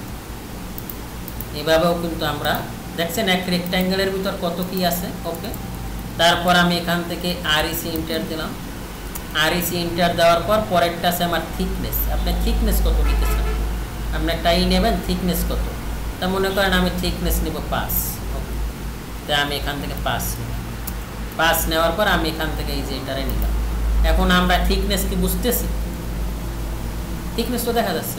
এভাবেও কিন্তু আমরা দেখছেন এক রেক্ট্যাঙ্গেলের ভিতর কত কি আছে, ওকে। তারপর আমি এখান থেকে আরইসি ইন্টার দিলাম। আরইসি ইন্টার দেওয়ার পর পরেরটা আছে আমার থিকনেস। আপনি থিকনেস কত নিতে চান, আপনি টাই নেবেন, থিকনেস কত। তা মনে করেন আমি থিকনেস নিব 5, ওকে। তাই আমি এখান থেকে 5 নিলাম। 5 নেওয়ার পর আমি এখান থেকে এই যে এটারে নিলাম। এখন আমরা থিকনেস কি বুঝতেছি, থিকনেস তো দেখা যাচ্ছে।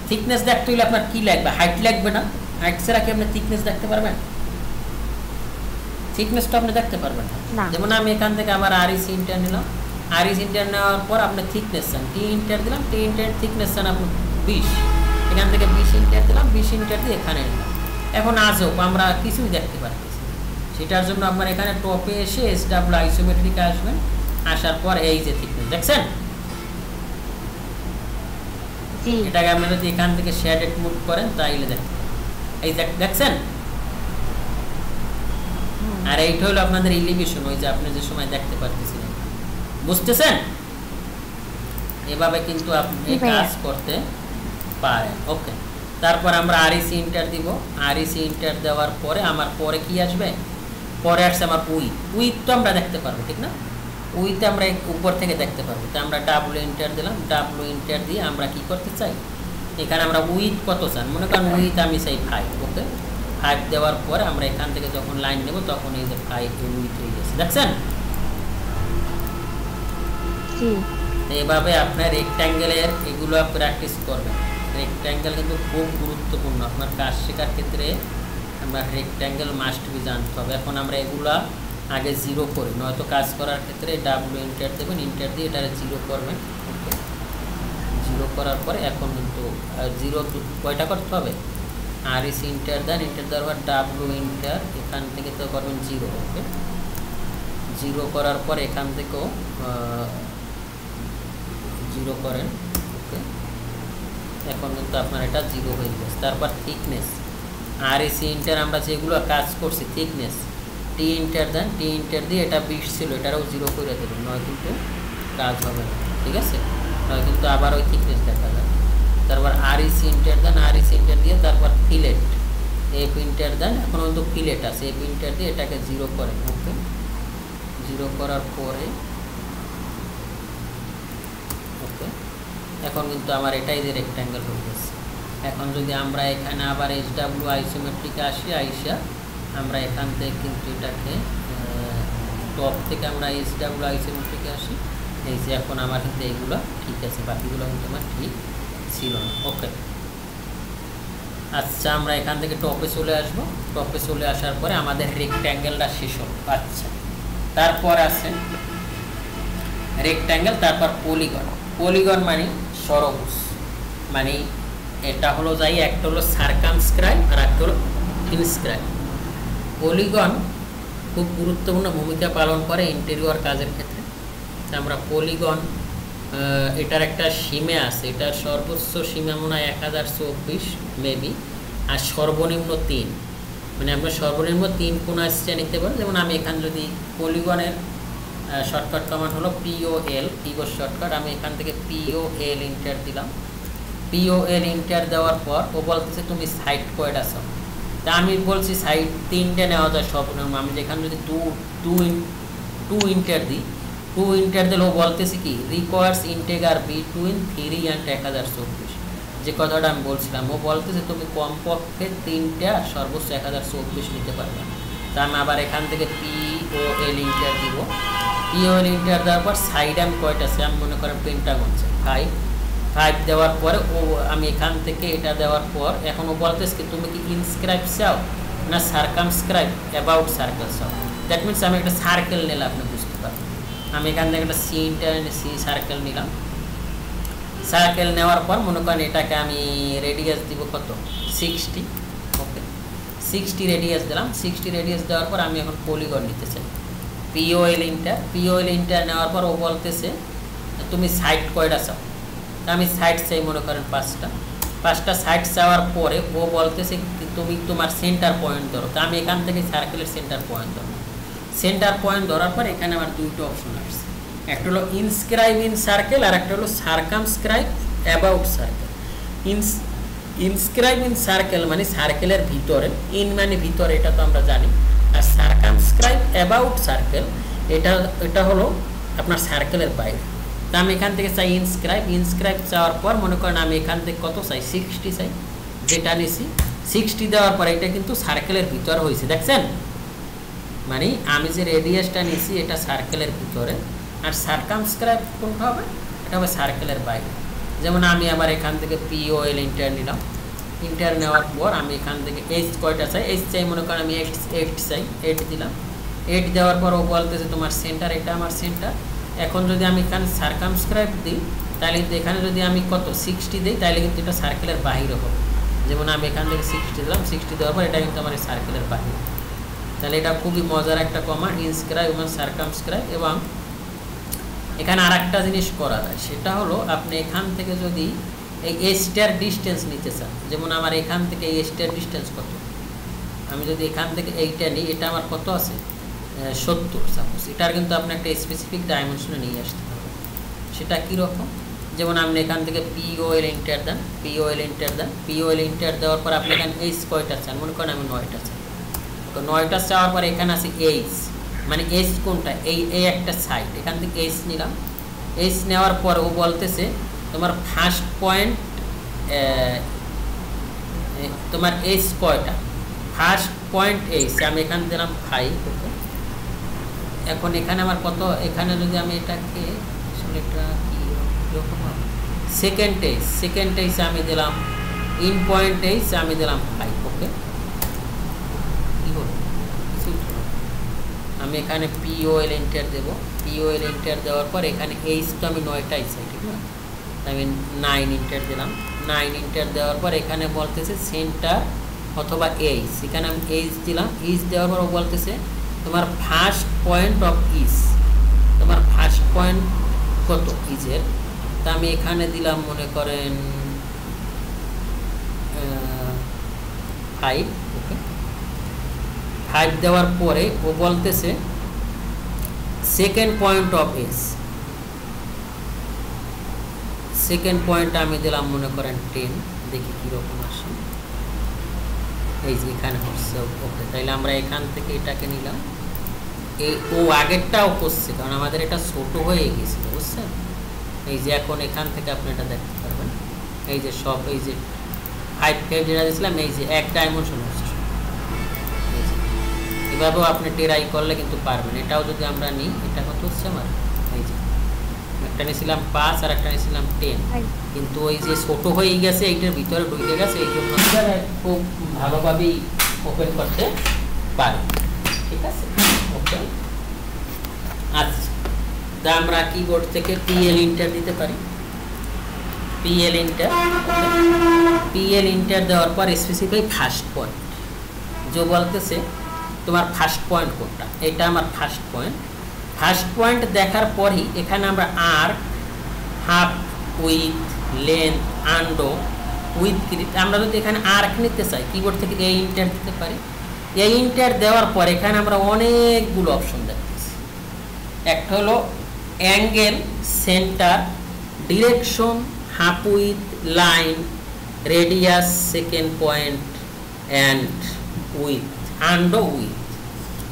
থিকনেস দেখতে হলে আপনার কি লাগবে, হাইট লাগবে না? হাইট ছাড়া কি আপনি থিকনেস দেখতে পারবেন? থিকনেস তো আপনি দেখতে পারবেন না। যেমন আমি এখান থেকে আবার আরইসি ইন্টার নিলাম। আরইসি ইন্টার নেওয়ার পর আপনি থিকনেস চান, টি ইন্টার দিলাম। টি ইন্টার থিকনেস চান আপনি 20, এখান থেকে 20 ইন্টার দিলাম। 20 ইন্টার দিয়ে এখানে নিলাম। এখন আজও আমরা কিছুই দেখতে পারতেছি। সেটার জন্য আপনার এখানে টপে এসে SW আইসোমেট্রিকে আসবেন। আসার পর এই যে থিকনেস দেখছেন, এটাকে আপনি যদি এখান থেকে শেডেড মুভ করেন তাইলে দেখতে এই দেখছেন। আর এইটা হলো আপনাদের এলিভেশন, ওই যে আপনি যে সময় দেখতে পারতেছিলেন, বুঝতেছেন? এভাবে কিন্তু আপনি কাজ করতে পারেন, ওকে। তারপর আমরা আরইসি ইন্টার দিব। আরইসি ইন্টার দেওয়ার পরে আমার পরে কি আসবে, পরে আসছে আমার উইথ তো আমরা দেখতে পারবো, ঠিক না? উইথ আমরা উপর থেকে দেখতে পারবো। তো আমরা ডাব্লিউ ইন্টার দিলাম। ডাব্লিউ ইন্টার দিয়ে আমরা কি করতে চাই, এখানে আমরা উইথ কত চান, মনে করেন উইথ আমি চাই 5, ওকে। 5 দেওয়ার পরে আমরা এখান থেকে যখন লাইন নেব তখন এই যে 5 উইথ হয়ে গেছে, দেখছেন? এইভাবে আপনার রেক্ট্যাঙ্গেলের এগুলো প্র্যাকটিস করবেন। রেক্ট্যাঙ্গেল কিন্তু খুব গুরুত্বপূর্ণ আপনার কাজ শেখার ক্ষেত্রে। আমরা রেক্ট্যাঙ্গেল মাস্ট বি জানতে হবে। এখন আমরা এগুলা আগে 0 করি, নয়তো কাজ করার ক্ষেত্রে ডাব্লিউ ইন্টার দেবেন। ইন্টার দিয়ে এটা 0 করবেন, ওকে। 0 জিরো করার পরে এখন কিন্তু জিরো কয়টা করতে হবে, আর ইস ইন্টার দেন, ইন্টার দেওয়ার পর ডাব্লু ইন্টার, এখান থেকে তো করবেন জিরো। ওকে, জিরো করার পর এখান থেকেও জিরো করেন। ওকে, এখন কিন্তু আপনার এটা জিরো হয়ে গেছে। তারপর থিকনেস, আর এসি ইন্টার আমরা যেগুলো কাজ করছি, থিকনেস টি ইন্টার দেন, টি ইন্টার দিয়ে এটা 20 ছিল, এটারও জিরো করে দেবেন, নয় কিন্তু কাজ হবে না। ঠিক আছে, নয় কিন্তু আবার ওই থিকনেস দেখা যায়। তারপর আর ইসি ইন্টার দেন, আর ইসি ইন্টার দিয়ে তারপর ফিলেট এফ ইন্টার দেন, এখন কিন্তু ফিলেট আছে, এফ ইন্টার দিয়ে এটাকে জিরো করেন। ওকে, জিরো করার পরে ওকে, এখন কিন্তু আমার এটাই যে রেক্ট্যাঙ্গেল হয়ে গেছে। এখন যদি আমরা এখানে আবার SW আইসোমেট্রিকে আসি, আইসা আমরা এখান থেকে কিন্তু এটাকে টপ থেকে আমরা SW আইসোমেট্রিকে আসি, এই যে এখন আমার কিন্তু এইগুলো ঠিক আছে, বাকিগুলো কিন্তু আমার ঠিক ছিল না। ওকে, আচ্ছা আমরা এখান থেকে টপে চলে আসবো। টপে চলে আসার পরে আমাদের রেক্ট্যাঙ্গেলটা শেষ হলো। আচ্ছা, তারপর আছে রেক্ট্যাঙ্গেল, তারপর পলিগন। পলিগন মানে ষড়ভুজ, মানে এটা হলো যাই, একটা হলো সার্কামস্ক্রাইব আর একটা হলো ইনস্ক্রাইব। পলিগন খুব গুরুত্বপূর্ণ ভূমিকা পালন করে ইন্টেরিয়র কাজের ক্ষেত্রে। আমরা পলিগন এটার একটা সীমা আছে, এটার সর্বোচ্চ সীমা মনে হয় 1024 মেবি, আর সর্বনিম্ন 3, মানে আমরা সর্বনিম্ন 3 কোণ আসছে নিতে পারি। যেমন আমি এখানে যদি পলিগনের শর্টকাট কমান্ড হলো POL, কিবোর্ড শর্টকাট, আমি এখান থেকে POL ইন্টার দিলাম। POL ইন্টার দেওয়ার পর ও বলতেছে তুমি সাইড কয়টা আছো, তা আমি বলছি সাইড 3টে নেওয়া যায় সর্বনিম্ন। আমি যেখানে যদি 2 ইন্টার দিই, 2 ইন্টার দিলে ও বলতেছে কি রিকোয়ার্স ইন্টেগার বিটুইন 3 and 1024, যে কথাটা আমি বলছিলাম। ও বলতেছে তুমি কমপক্ষে 3টা সর্বোচ্চ 1024 নিতে পারবে। তা আমি আবার এখান থেকে POL ইন্টার দিব। POL ইন্টার দেওয়ার পর সাইড আমি কয়টা আছে, আমি মনে করেন পেন্টাগন 5 দেওয়ার পরে ও আমি এখান থেকে এটা দেওয়ার পর এখন ও বলতেছে কি তুমি কি ইনস্ক্রাইব চাও না সার্কামস্ক্রাইব অ্যাবাউট সার্কেল চাও। দ্যাট মিনস আমি একটা সার্কেল নিলে আপনি বুঝতে পারবেন। আমি এখান থেকে একটা সি সার্কেল নিলাম। সার্কেল নেওয়ার পর মনে করেন এটাকে আমি রেডিয়াস দিব কত, 60। ওকে, 60 রেডিয়াস দিলাম। 60 রেডিয়াস দেওয়ার পর আমি এখন পলিগন নিতে চাই। POL ইন্টার নেওয়ার পর ও বলতেছে তুমি সাইড কয়টা চাও, তা আমি সাইড চাই মনে করেন 5টা সাইড চাওয়ার পরে ও বলতেছে তুমি তোমার সেন্টার পয়েন্ট ধরো। তা আমি এখান থেকে সার্কেলের সেন্টার পয়েন্ট ধরো। সেন্টার পয়েন্ট ধরার পর এখানে আমার দুইটা অপশন আসছে, একটা হলো ইনস্ক্রাইব ইন সার্কেল আর একটা হলো সার্কামস্ক্রাইব about circle. Inscribe in circle মানে সার্কেলের ভিতরে, ইন মানে ভিতরে, এটা তো আমরা জানি। আর সার্কামস্ক্রাইব অ্যাবাউট সার্কেল এটা হলো আপনার সার্কেলের বাইরে। তা আমি এখান থেকে চাই ইনস্ক্রাইব চাওয়ার পর মনে করেন আমি এখান থেকে কত চাই, 60 চাই, যেটা নিছি। 60 দেওয়ার পর এটা কিন্তু সার্কেলের ভিতর হয়েছে, দেখছেন, মানে আমি যে রেডিয়াসটা নিছি এটা সার্কেলের ভিতরে, আর সার্কামস্ক্রাইব কোনটা হবে, এটা হবে সার্কেলের বাইরে। যেমন আমি আবার এখান থেকে POL ইন্টার নিলাম। ইন্টার নেওয়ার পর আমি এখান থেকে এইচ কয়টা চাই, এইচ চাই মনে করেন আমি 8 চাই, 8 দিলাম। 8 দেওয়ার পর ও বলতেছে তোমার সেন্টার, এটা আমার সেন্টার। এখন যদি আমি এখানে সার্কামস্ক্রাইব দিই তাহলে কিন্তু এখানে যদি আমি কত 60 দিই তাহলে কিন্তু এটা সার্কেলের বাইরে হবে। যেমন আমি এখান থেকে 60 দিলাম, 60 দেওয়ার পর এটা কিন্তু আমার সার্কেলের বাইরে। তাহলে এটা খুবই মজার একটা কমান্ড, ইনস্ক্রাইব এবং সার্কামস্ক্রাইব। এবং এখানে আর একটা জিনিস করা যায়, সেটা হলো আপনি এখান থেকে যদি এই এসটার ডিস্টেন্স নিতে চান, যেমন আমার এখান থেকে এই এসটার ডিস্টেন্স কত, আমি যদি এখান থেকে এইটা নিই, এটা আমার কত আছে 70 সাপোজ, এটার কিন্তু আপনি একটা স্পেসিফিক ডাইমেনশনে নিয়ে আসতে হবে। সেটা কীরকম, যেমন আপনি এখান থেকে POL ইন্টার দেন, POL ইন্টার দেওয়ার পর আপনি এখানে এইচ কয়টা চান, মনে করেন আমি 9টা চাই। তো 9টা চাওয়ার পর এখানে আছে এইচ, মানে এইচ কোনটা, এই একটা সাইড, এখান থেকে এইচ নিলাম। এইচ নেওয়ার পর ও বলতেছে তোমার ফার্স্ট পয়েন্ট, তোমার এইচ কয়টা, ফার্স্ট পয়েন্ট এইচ, আমি এখানে দিলাম 5। এখন এখানে আমার কত, এখানে যদি আমি এটাকে আসলে এটা কীরকম হবে, সেকেন্ড এইচ আমি দিলাম, ইন পয়েন্ট এইচ আমি দিলাম 5। ওকে, কী হলো, আমি এখানে POL এন্টার দেব। POL এন্টার দেওয়ার পর এখানে এইচ তো আমি 9টাই চাই, ঠিক না, আমি 9 এন্টার দিলাম। 9 এন্টার দেওয়ার পর এখানে বলতেছে সেন্টার অথবা এইচ, এখানে আমি এইচ দিলাম। এইচ দেওয়ার পর বলতেছে তোমার ফার্স্ট পয়েন্ট অফ ইজ, তোমার ফার্স্ট পয়েন্ট কত ইজের। তা আমি এখানে দিলাম মনে করেন 5। ওকে, 5 দেওয়ার পরে ও বলতেছে second point of edge, second point আমি দিলাম মনে করেন 10। দেখি কীরকম আসে। এই যে এখানে হচ্ছে। ওকে, তাইলে আমরা এখান থেকে এটাকে নিলাম। এই ও আগেরটাও করছে, কারণ আমাদের এটা ছোট হয়ে গেছিল, বুঝছেন। এই যে এখন এখান থেকে আপনি এটা দেখতে পারবেন। এই যে সব এই যে 5 যেটা দিয়েছিলাম, এই যে এক ডাইমেনশন হচ্ছে। এভাবেও আপনি ট্রাই করলে কিন্তু পারবেন। এটাও যদি আমরা নিই, এটা কত হচ্ছে আমার, এই যে একটা নিয়েছিলাম 5 আর একটা নিয়েছিলাম 10, কিন্তু ওই যে ছোট হয়ে গেছে, এইটার ভিতরে ঢুকে গেছে, এই জন্য খুব ভালোভাবেই ওপেন করতে পারে। ঠিক আছে, ওকে। আচ্ছা, তা আমরা কিবোর্ড থেকে পিএল ইন্টার দিতে পারি। পিএল ইন্টার, পিএল ইন্টার দেওয়ার পর স্পেসিফাই ফার্স্ট পয়েন্ট যে বলতেছে তোমার ফার্স্ট পয়েন্ট কোনটা, এটা আমার ফার্স্ট পয়েন্ট। ফার্স্ট পয়েন্ট দেখার পরই এখানে আমরা arc, half, width, length, undo, width, আমরা যদি এখানে আর্ক নিতে চাই কিবোর্ড থেকে এই ইন্টার দিতে পারি। এই ইন্টার দেওয়ার পর এখানে আমরা অনেকগুলো অপশন দেখতেছি। একটা হলো angle, centre, direction, half with, line, radius, second point and with, undo, with.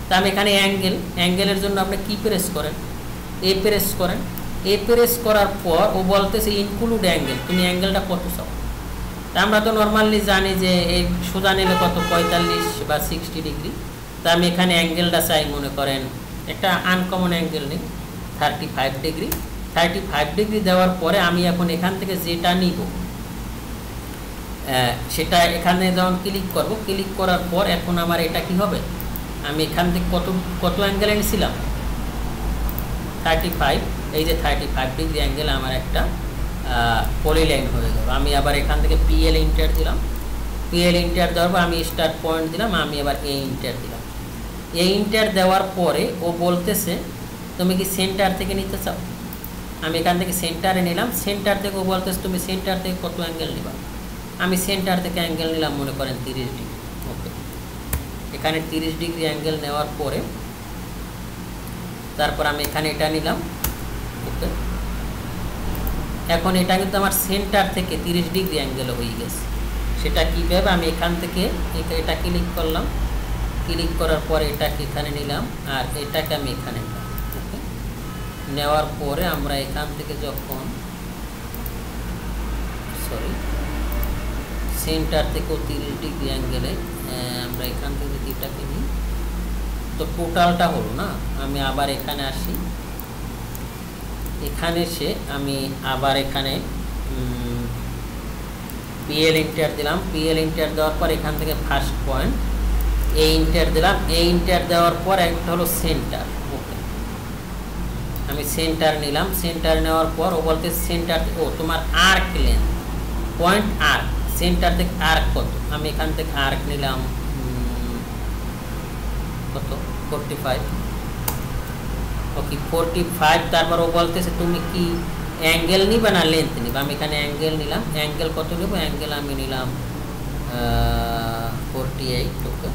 তা আমি এখানে অ্যাঙ্গেল, অ্যাঙ্গেলের জন্য আপনি কি প্রেস করেন, এ প্রেস করেন। এ প্রেস করার পর ও বলতেছে ইনক্লুড অ্যাঙ্গেল, তুমি অ্যাঙ্গেলটা কত চাও। তা আমরা তো নর্মালি জানি যে এই সোজা নিলে কত 45 বা 60 ডিগ্রি। তা আমি এখানে অ্যাঙ্গেলটা চাই মনে করেন একটা আনকমন অ্যাঙ্গেল নেই, 35 ডিগ্রি। 35 ডিগ্রি দেওয়ার পরে আমি এখন এখান থেকে যেটা নিব সেটা এখানে যখন ক্লিক করব, ক্লিক করার পর এখন আমার এটা কি হবে, আমি এখান থেকে কত অ্যাঙ্গেল এনেছিলাম 35, এই যে 35 ডিগ্রি অ্যাঙ্গেল আমার একটা পলিলাইন হয়ে গেল। আমি আবার এখান থেকে পিএল ইন্টার দিলাম। পিএল ইন্টার দেওয়ার পর আমি স্টার্ট পয়েন্ট দিলাম, আমি আবার এ ইন্টার দিলাম। এ ইন্টার দেওয়ার পরে ও বলতেছে তুমি কি সেন্টার থেকে নিতে চাও। আমি এখান থেকে সেন্টারে নিলাম। সেন্টার থেকে ও বলতেছে তুমি সেন্টার থেকে কত অ্যাঙ্গেল নিবা। আমি সেন্টার থেকে অ্যাঙ্গেল নিলাম মনে করেন 30 ডিগ্রি। ওকে, এখানে 30 ডিগ্রি অ্যাঙ্গেল নেওয়ার পরে তারপর আমি এখানে এটা নিলাম। ওকে, এখন এটা কিন্তু আমার সেন্টার থেকে 30 ডিগ্রি অ্যাঙ্গেল হয়ে গেছে। সেটা কীভাবে, আমি এখান থেকে এটা ক্লিক করলাম, ক্লিক করার পরে এটাকে এখানে নিলাম আর এটাকে আমি এখানে নিলাম। ওকে, নেওয়ার পরে আমরা এখান থেকে যখন সেন্টার থেকেও 30 ডিগ্রি অ্যাঙ্গেলে আমরা এখান থেকে যদি এটাকে নিই তো টোটালটা হলো না। আমি আবার এখানে আসি, এখানে এসে আমি আবার এখানে পিএল ইন্টার দিলাম। পিএল ইন্টার দেওয়ার পর এখান থেকে ফার্স্ট পয়েন্ট এ ইন্টার দিলাম। এ ইন্টার দেওয়ার পর একটা হলো সেন্টার। ওকে, আমি সেন্টার নিলাম। সেন্টার নেওয়ার পর ও বলতে সেন্টার, ও তোমার arc length, point arc, centre থেকে আর্ক কত। আমি এখান থেকে আর্ক নিলাম কত 45। ওকে, 45। তারপর ও বলতেছে তুমি কি অ্যাঙ্গেল নিবা না লেন্থ নিবা। আমি এখানে অ্যাঙ্গেল নিলাম। অ্যাঙ্গেল কত নেব, অ্যাঙ্গেল আমি নিলাম 48। ওকে,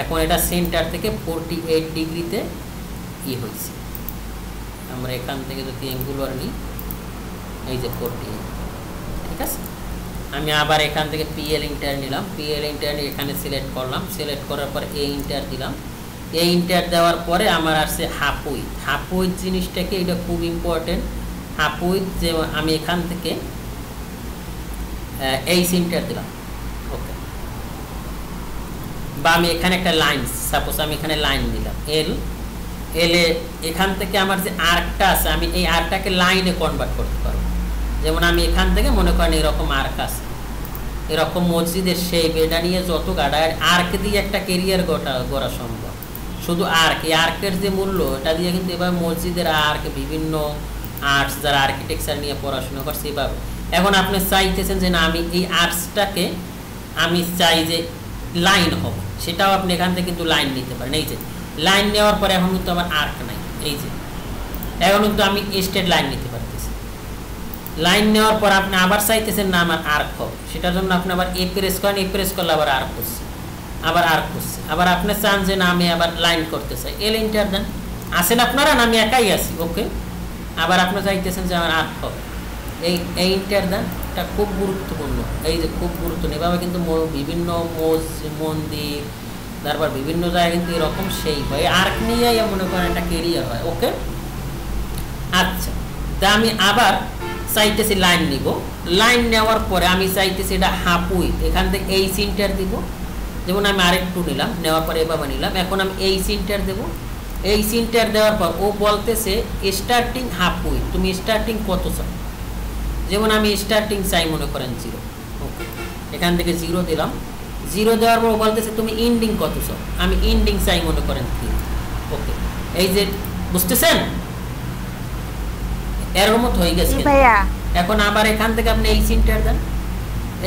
এখন এটা সেন্টার থেকে 48 ডিগ্রিতে হয়েছে। আমরা এখান থেকে যদি অ্যাঙ্গুলার নিই, এই যে 48। ঠিক আছে, আমি আবার এখান থেকে পিএল ইন্টার নিলাম। পিএল ইন্টার নিয়ে এখানে সিলেক্ট করলাম। সিলেক্ট করার পর এ ইন্টার দিলাম। এ ইন্টার দেওয়ার পরে আমার আসছে হাফ উইথ। হাফ উইথ জিনিসটাকে, এটা খুব ইম্পর্টেন্ট। হাফ উইথ যে আমি এখান থেকে এইচ ইন্টার দিলাম। ওকে, বা আমি এখানে একটা লাইন, সাপোজ আমি এখানে লাইন দিলাম এল। এলে এখান থেকে আমার যে আর্কটা আছে আমি এই আর্কটাকে লাইনে কনভার্ট করতে পারবো। যেমন আমি এখান থেকে মনে করেন এরকম আর্ক আছে, এরকম মসজিদের শেপ, এটা নিয়ে যত গাড়ায় আর্ক দিয়ে একটা কেরিয়ার গড়া সম্ভব। শুধু আর্ক, এই আর্কের যে মূল্য এটা দিয়ে কিন্তু এবার মসজিদের আর্ক, বিভিন্ন আর্টস যারা আর্কিটেকচার নিয়ে পড়াশোনা করছে এভাবে। এখন আপনি চাইতেছেন যে না আমি এই আর্টসটাকে আমি চাই যে লাইন হবে, সেটাও আপনি এখান থেকে কিন্তু লাইন নিতে পারেন। এই যে লাইন নেওয়ার পরে এখন কিন্তু আমার আর্ক নাই, এই যে এখন কিন্তু আমি স্ট্রেট লাইন নিতে পারতেছি। লাইন নেওয়ার পর আপনি আবার চাইতেছেন না আমার আর্ক হবে, সেটার জন্য আপনি আবার এ প্রেস করেন, এ প্রেস করলে আবার আর্ক হচ্ছে, আবার আর্ক হচ্ছে। আবার আপনি চান যে না আমি আবার লাইন করতে চাই, এল এন্টার দেন। আসেন আপনারা না আমি একাই আছি, ওকে। আবার আপনি চাইতেছেন যে আমার আর্ক হবে, এই এন্টার দেন। এটা খুব গুরুত্বপূর্ণ, এই যে খুব গুরুত্বপূর্ণ। এভাবে কিন্তু বিভিন্ন মন্দির তারপর বিভিন্ন জায়গায় কিন্তু এরকম সেই হয়, আর্ক নিয়েই মনে করেন একটা কেরিয়ার হয়, ওকে। আচ্ছা, তা আমি আবার চাইতেছি লাইন নিব। লাইন নেওয়ার পরে আমি চাইতেছি এটা হাফ উইথ, এখান থেকে এই সিনটার দিব। যেমন আমি আরেকটু নিলাম, নেওয়ার পরে এভাবে নিলাম। এখন আমি এই সিনটার দেব। এই সিনটার দেওয়ার পর ও বলতেছে স্টার্টিং হাফ উইথ, তুমি স্টার্টিং কত চাও? যেমন আমি স্টার্টিং চাই মনে করেন 0, ওকে। এখান থেকে 0 দিলাম। 0 দেওয়ার পর ও বলতেছে তুমি এন্ডিং কত চাও? আমি এন্ডিং চাই মনে করেন 3, ওকে। এই যে বুঝতেছেন এর মতো হয়ে গেছে। এখন আবার এখান থেকে আপনি এই সিনটার দেন,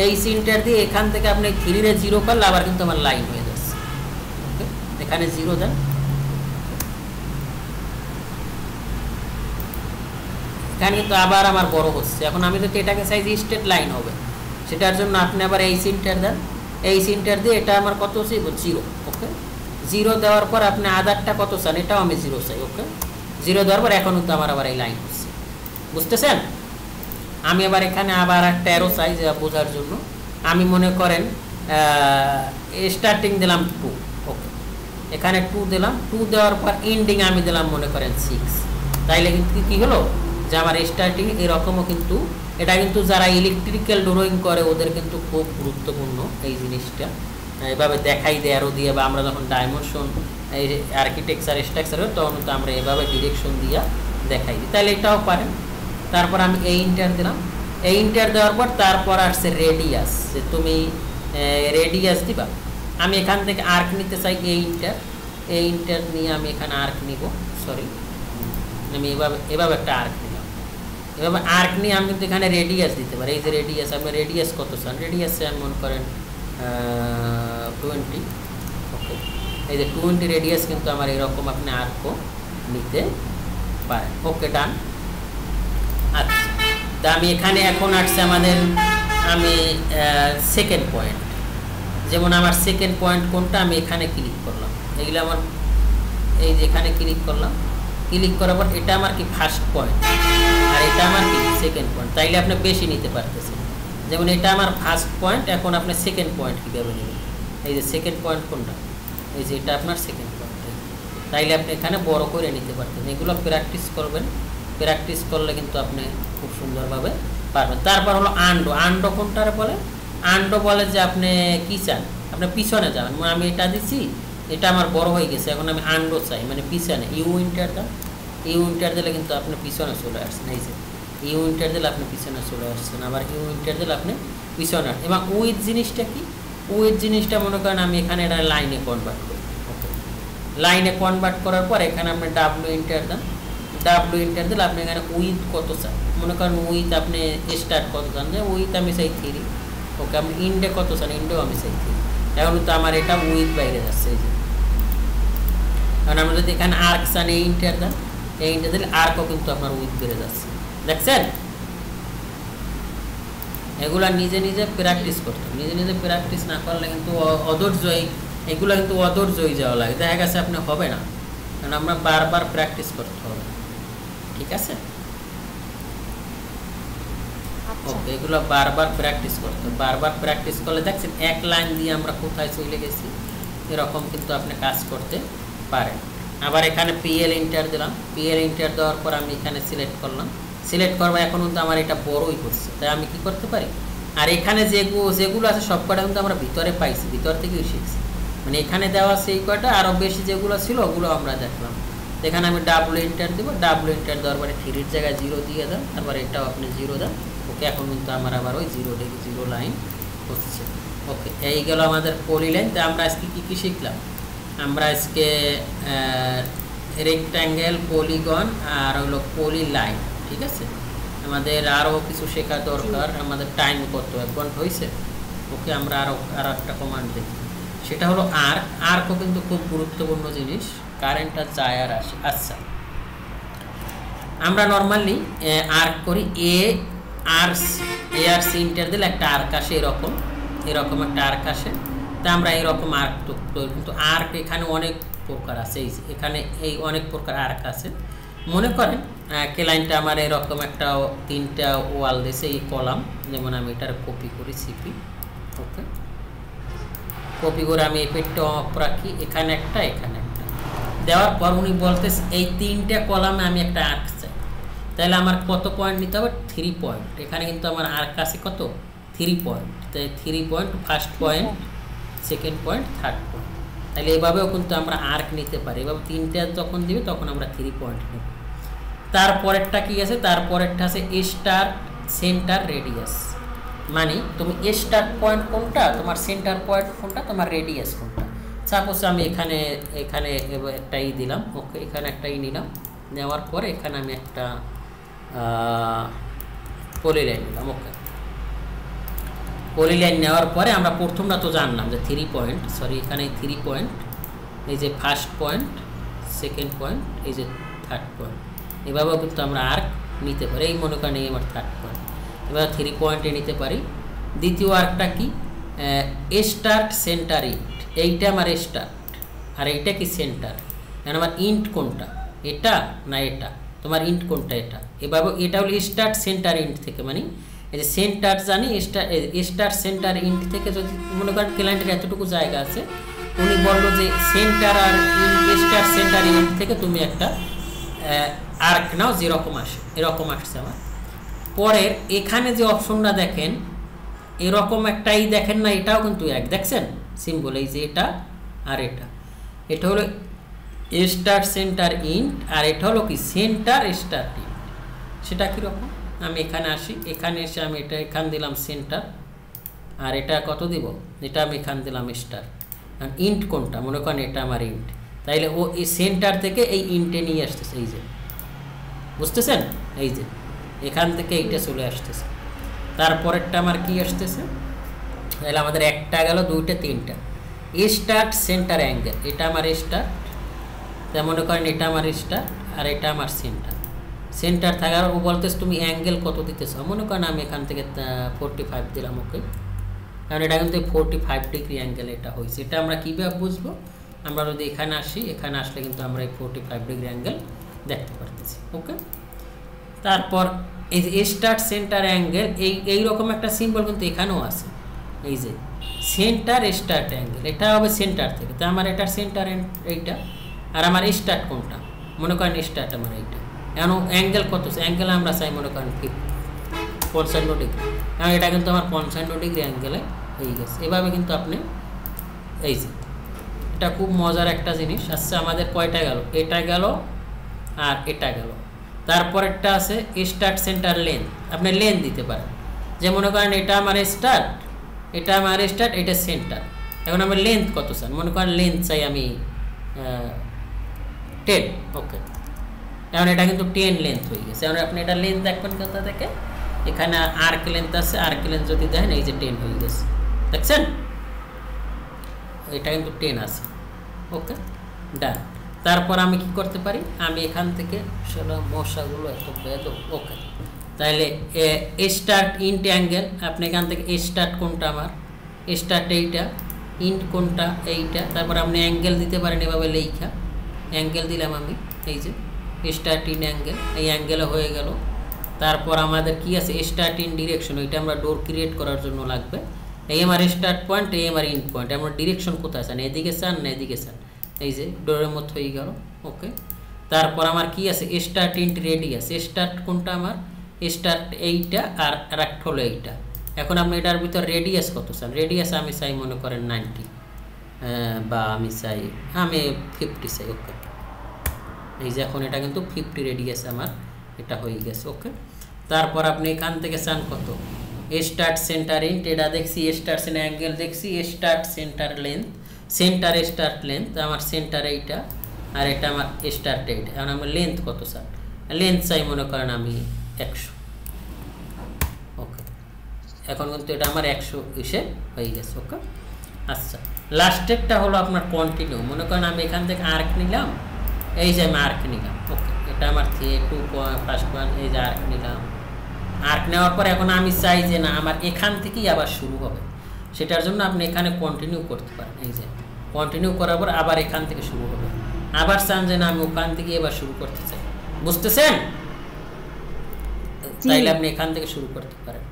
এই সিনটার দিয়ে এখান থেকে আপনি 3 রে 0 করলে আবার কিন্তু আমার লাইন হয়ে যাচ্ছে, ওকে। এখানে 0 দেন, এখানে কিন্তু আবার আমার বড় হচ্ছে। এখন আমি যদি এটাকে চাই যে স্ট্রেট লাইন হবে, সেটার জন্য আপনি আবার এই সিনটার দেন। এই সিনটার দিয়ে এটা আমার কত চাই? 0, ওকে। 0 দেওয়ার পর আপনি আদারটা কত চান? এটাও আমি 0 চাই, ওকে। 0 দেওয়ার পর এখন কিন্তু আমার আবার এই লাইন হচ্ছে, বুঝতেছেন? আমি আবার এখানে আবার একটা অ্যারো চাই যে বোঝার জন্য। আমি মনে করেন স্টার্টিং দিলাম 2, ওকে। এখানে 2 দিলাম। 2 দেওয়ার পর এন্ডিং আমি দিলাম মনে করেন 6। তাইলে কিন্তু কি হলো যে আমার স্টার্টিং এরকমও কিন্তু, এটা কিন্তু যারা ইলেকট্রিক্যাল ড্রয়িং করে ওদের কিন্তু খুব গুরুত্বপূর্ণ এই জিনিসটা। এভাবে দেখাই দেয় অ্যারো দিয়ে, বা আমরা যখন ডাইমেনশন এই আর্কিটেকচার স্ট্রাকচার হয় তখন তো আমরা এভাবে ডিরেকশন দিয়ে দেখাই দিই, তাহলে এটাও পারেন। তারপর আমি এই ইন্টার দিলাম। এই ইন্টার দেওয়ার পর তারপর আসছে রেডিয়াস, যে তুমি রেডিয়াস দিবা। আমি এখান থেকে আর্ক নিতে চাই, এই ইন্টার নিয়ে আমি এখানে আর্ক নিব, সরি আমি এভাবে একটা আর্ক নিলাম। এভাবে আর্ক নিয়ে আমি কিন্তু এখানে রেডিয়াস দিতে পারি। এই যে রেডিয়াস, আপনি রেডিয়াস কত চান? রেডিয়াসে আমি মনে করেন 20, ওকে। এই যে 20 রেডিয়াস কিন্তু আমার এরকম আপনি আর্কও নিতে পারেন, ওকে, ডান। আচ্ছা, তা আমি এখানে এখন আসছে আমাদের, আমি সেকেন্ড পয়েন্ট, যেমন আমার সেকেন্ড পয়েন্ট কোনটা, আমি এখানে ক্লিক করলাম। এগুলো আমার এই যে এখানে ক্লিক করলাম, ক্লিক করার পর এটা আমার কি ফার্স্ট পয়েন্ট আর এটা আমার কি সেকেন্ড পয়েন্ট। তাইলে আপনি বেশি নিতে পারতেছেন। যেমন এটা আমার ফার্স্ট পয়েন্ট, এখন আপনি সেকেন্ড পয়েন্ট কীভাবে নেবেন? এই যে সেকেন্ড পয়েন্ট কোনটা, এই যে এটা আপনার সেকেন্ড পয়েন্ট। তাইলে আপনি এখানে বড় করে নিতে পারতেন। এগুলো প্র্যাকটিস করবেন, প্র্যাকটিস করলে কিন্তু আপনি খুব সুন্দরভাবে পারবেন। তারপর হলো আন্ডো। আন্ডো কোনটারে বলে? আন্ডো বলে যে আপনি কি চান, আপনি পিছনে যাবেন। আমি এটা দিচ্ছি, এটা আমার বড় হয়ে গেছে, এখন আমি আন্ডো চাই, মানে পিছনে। ইউ ইন্টারটা, ইউ ইন্টার দিলে কিন্তু আপনি পিছনে চলে আসছেন। এই যে ইউ ইন্টার দিলে আপনি পিছনে চলে আসছেন, আবার ইউ ইন্টার দিলে আপনি পিছনে আসছেন। এবং উইথ জিনিসটা কি? উইথ জিনিসটা মনে করেন আমি এখানে এটা লাইনে কনভার্ট করি, ওকে। লাইনে কনভার্ট করার পর এখানে আপনি ডাব্লিউ ইন্টার দেন। ডাব্লিউ ইন্টার দিলে আপনি এখানে উইথ কত চান, মনে করেন উইথ আপনি স্টার্ট কত চান, যে উইথ আমি চাই 3, ওকে। আপনি ইন্ডে কত চান, ইন্ডেও আমি চাই 3। এখন তো আমার এটা উইথ বাইরে যাচ্ছে, এই যে। কারণ আমরা যদি এখানে আর্ক চান, এই ইন্টার দেন, এই ইন্টার দিলে আর্কও কিন্তু আপনার উইথ বেড়ে যাচ্ছে, দেখছেন? এগুলা নিজে নিজে প্র্যাকটিস করতে, নিজে নিজে প্র্যাকটিস না করলে কিন্তু অধৈর্যই, এগুলো কিন্তু অধৈর্যই যাওয়া লাগে, দেখা গেছে আপনি হবে না। কারণ আমরা বারবার প্র্যাকটিস করতে হবে, ঠিক আছে? ওকে, এগুলো বারবার প্র্যাকটিস করতে হবে। বারবার প্র্যাকটিস করলে দেখছেন এক লাইন দিয়ে আমরা কোথায় চলে গেছি, এরকম কিন্তু আপনি কাজ করতে পারেন। আবার এখানে পিএল ইন্টার দিলাম। পিএল ইন্টার দেওয়ার পর আমি এখানে সিলেক্ট করলাম। সিলেক্ট করবো, এখন কিন্তু আমার এটা বড়ই হচ্ছে, তাই আমি কি করতে পারি, আর এখানে যেগুলো আছে সব কটা কিন্তু আমরা ভিতরে পাইছি, ভিতর থেকেই শিখছি। মানে এখানে দেওয়া সেই কয়টা, আরও বেশি যেগুলো ছিল ওগুলো আমরা দেখলাম। এখানে আমি ডাব্লিউ ইন্টার দেবো। ডাব্লিউ ইন্টার দেওয়ার পরে 3-এর জায়গায় 0 দিয়ে দেন, তারপরে এটাও আপনি 0 দেন, ওকে। এখন কিন্তু আমার আবার ওই 0 লাইন হচ্ছে, ওকে। এই গেল আমাদের পলি লাইন। তো আমরা আজকে কী শিখলাম? আমরা আজকে রেক্ট্যাঙ্গেল, পলিগন আর হলো পলি লাইন, ঠিক আছে, আমাদের আরও কিছু শেখা দরকার। আমাদের টাইম কত, 1 ঘন্টা হয়েছে। ওকে, আমরা আরও একটা কমান্ড দেখি, সেটা হলো আর্ক। আর্কও কিন্তু খুব গুরুত্বপূর্ণ জিনিস, কারেন্টটা যায় আর আসে। আচ্ছা, আমরা নর্মালি আর্ক করি এ আর সি ইন্টার দিলে একটা আর্ক আসে, এরকম একটা আর্ক আসে। তা আমরা এরকম আর্ক তৈরি, কিন্তু আর্ক এখানে অনেক প্রকার আছে। এখানে এই অনেক প্রকার আর্ক আছে। মনে করেন ক্লায়েন্টটা আমার এরকম একটা 3টা ওয়াল দিয়েছে, এই কলাম, যেমন আমি এটার কপি করি সিপি। ওকে, কপি করে আমি এই পেজটা অফ রাখি, এখানে একটা দেওয়ার পর উনি বলতেছে এই 3টা কলামে আমি একটা আর্ক চাই। তাহলে আমার কত পয়েন্ট নিতে হবে? 3 পয়েন্ট। এখানে কিন্তু আমার আর্ক আছে কত? 3 পয়েন্ট। তাই 3 point, first point, second point, third point. তাহলে এভাবেও কিন্তু আমরা আর্ক নিতে পারি। এভাবে 3টা যখন দিবে তখন আমরা 3 পয়েন্ট নেব। তারপরেরটা কি আছে? তারপরেরটা আছে স্টার্ট সেন্টার রেডিয়াস। মানে তুমি স্টার্ট পয়েন্ট কোনটা, তোমার সেন্টার পয়েন্ট কোনটা, তোমার রেডিয়াস কোনটা। সাপোজ আমি এখানে একটাই দিলাম। ওকে, এখানে একটাই নিলাম, নেওয়ার পরে এখানে আমি একটা পলিলাইন নিলাম। ওকে, পলিলাইন নেওয়ার পরে আমরা প্রথমটা তো জানলাম যে 3 পয়েন্ট, সরি এখানে 3 পয়েন্ট, এই যে ফার্স্ট পয়েন্ট, সেকেন্ড পয়েন্ট, এই যে থার্ড পয়েন্ট। এভাবেও কিন্তু আমরা আর্ক নিতে পারি। এই মনে করেন এই আমার থার্ড পয়েন্ট, এবার 3 পয়েন্টে নিতে পারি। দ্বিতীয় আর্কটা কি? Start centre int. এইটা আমার স্টার্ট আর এইটা কি সেন্টার। এখন আমার ইন্ট কোনটা, এটা না এটা, তোমার ইন্ট কোনটা, এটা। এভাবে এটা হলো স্টার্ট সেন্টার ইন্ট থেকে, মানে এই যে সেন্টার জানি, স্টার সেন্টার ইন্ট থেকে যদি মনে করেন ক্লায়েন্টের এতটুকু জায়গা আছে, উনি বললো যে সেন্টার আর স্টার সেন্টার ইন্ট থেকে তুমি একটা আর্ক নাও, যেরকম আসে এরকম আসছে আমার। পরের এখানে যে অপশনটা দেখেন, এরকম একটাই দেখেন না, এটাও কিন্তু এক, দেখছেন সিম্বল, এই যে এটা আর এটা হলো স্টার সেন্টার ইন্ট, আর এটা হলো কি সেন্টার স্টার ইন্ট। সেটা কীরকম? আমি এখানে আসি, এখানে এসে আমি এটা এখান দিলাম সেন্টার, আর এটা কত দিব, এটা আমি এখান দিলাম স্টার। আর ইন্ট কোনটা, মনে করেন এটা আমার ইন্ট, তাইলে ও এই সেন্টার থেকে এই ইন্টে নিয়ে আসতেছে, এই যে বুঝতেছেন, এই যে এখান থেকে এইটা চলে আসতেছে। তারপরেরটা আমার কি আসতেছে, তাহলে আমাদের একটা গেল, দুইটা, তিনটা। স্টার্ট সেন্টার অ্যাঙ্গেল, এটা আমার স্টার্ট, তা মনে করেন এটা আমার স্টার আর এটা আমার সেন্টার থাকার। ও বলতেছে তুমি অ্যাঙ্গেল কত দিতেছ, মনে করেন আমি এখান থেকে 45 দিলাম। ওকে, কারণ এটা কিন্তু 45 ডিগ্রি অ্যাঙ্গেল এটা হয়েছে। এটা আমরা কীভাবে বুঝবো? আমরা যদি এখানে আসি, এখানে আসলে কিন্তু আমরা এই 45 ডিগ্রি অ্যাঙ্গেল দেখতে পারতেছি। ওকে, তারপর এই যে স্টার্ট সেন্টার অ্যাঙ্গেল, এইরকম একটা সিম্বল কিন্তু এখানেও আছে, এই যে সেন্টার স্টার্ট অ্যাঙ্গেল, এটা হবে সেন্টার থেকে। তো আমার এটার সেন্টার এইটা, আর আমার স্টার্ট কোনটা, মনে করেন স্টার্ট আমার এইটা। এখন অ্যাঙ্গেল কত, অ্যাঙ্গেল আমরা চাই মনে করেন 55 ডিগ্রি, কারণ এটা কিন্তু আমার 55 ডিগ্রি অ্যাঙ্গেলে হয়ে গেছে। এভাবে কিন্তু আপনি, এই যে এটা খুব মজার একটা জিনিস। আচ্ছা, আমাদের কয়টা গেল, এটা গেল আর এটা গেল। তারপরেরটা আছে স্টার্ট সেন্টার লেন্থ, আপনি লেন্থ দিতে পারেন, যে মনে করেন এটা আমার স্টার্ট, এটা আমার স্টার্ট, এটা সেন্টার। এখন আমার লেন্থ কত চান, মনে করেন লেন্থ চাই আমি 10। ওকে, এখন এটা কিন্তু 10 লেন্থ হয়ে গেছে। এখন আপনি এটা লেন্থ দেখবেন কোথা থেকে, এখানে আর্ক লেন্থ আছে, আর্ক লেন্থ যদি দেখেন এই যে 10 হয়ে গেছে, দেখছেন এটা কিন্তু 10 আছে। ওকে, ডান। তারপর আমি কি করতে পারি, আমি এখান থেকে আসলে মশাগুলো এত বেদ। ওকে, তাহলে স্টার্ট ইন্ট অ্যাঙ্গেল, আপনি এখান থেকে স্টার্ট কোনটা, আমার স্টার্ট এইটা, ইন্ট কোনটা এইটা। তারপর আপনি অ্যাঙ্গেল দিতে পারেন, এভাবে লেখা অ্যাঙ্গেল দিলাম আমি, এই যে স্টার্ট ইন অ্যাঙ্গেল, এই অ্যাঙ্গেলে হয়ে গেল। তারপর আমাদের কি আছে, স্টার্ট ইন ডিরেকশন, ওইটা আমরা ডোর ক্রিয়েট করার জন্য লাগবে। এই আমার স্টার্ট পয়েন্ট, এই আমার ইন্ট পয়েন্ট, আমরা ডিরেকশন কোথায় চান, এদিকে চান না এদিকে চান, এই যে ডোরের মতো হয়ে গেল। ওকে, তারপর আমার কি আছে, স্টার্ট ইন্ট রেডিয়াস, স্টার্ট কোনটা আমার, স্টার্ট এইটা আর একটা হলো এইটা। এখন আপনি এটার ভিতর রেডিয়াস কত চান, রেডিয়াস আমি চাই মনে করেন 90, বা আমি চাই 50 চাই। ওকে, এই যে এখন এটা কিন্তু 50 রেডিয়াস আমার এটা হয়ে গেছে। ওকে, তারপর আপনি এখান থেকে চান কত, স্টার্ট সেন্টার ইন্ট, এটা দেখছি স্টার্ট সেন্টার অ্যাঙ্গেল দেখছি, start centre length, centre start length, আমার সেন্টার এইটা আর এটা আমার স্টার্ট এইটা। এখন আমার লেন্থ কত চান, লেন্থ চাই মনে করেন আমি 100। ওকে, এখন কিন্তু এটা আমার 100 এসে হয়ে গেছে। ওকে, আচ্ছা লাস্টেরটা হলো আপনার কন্টিনিউ। মনে করেন আমি এখান থেকে আর্ক নিলাম, এই যে আমি আর্ক নিলাম। ওকে, এটা আমার 2 ফার্স্ট ওয়ান, এই যে আর্ক নিলাম। আর্ক নেওয়ার পর এখন আমি চাই যে না আমার এখান থেকেই আবার শুরু হবে, সেটার জন্য আপনি এখানে কন্টিনিউ করতে পারেন। এই যে কন্টিনিউ করার পর আবার এখান থেকে শুরু হবে। আবার চান যে না আমি ওখান থেকে এবার শুরু করতে চাই, বুঝতেছেন? তাইলে আপনি এখান থেকে শুরু করতে পারেন।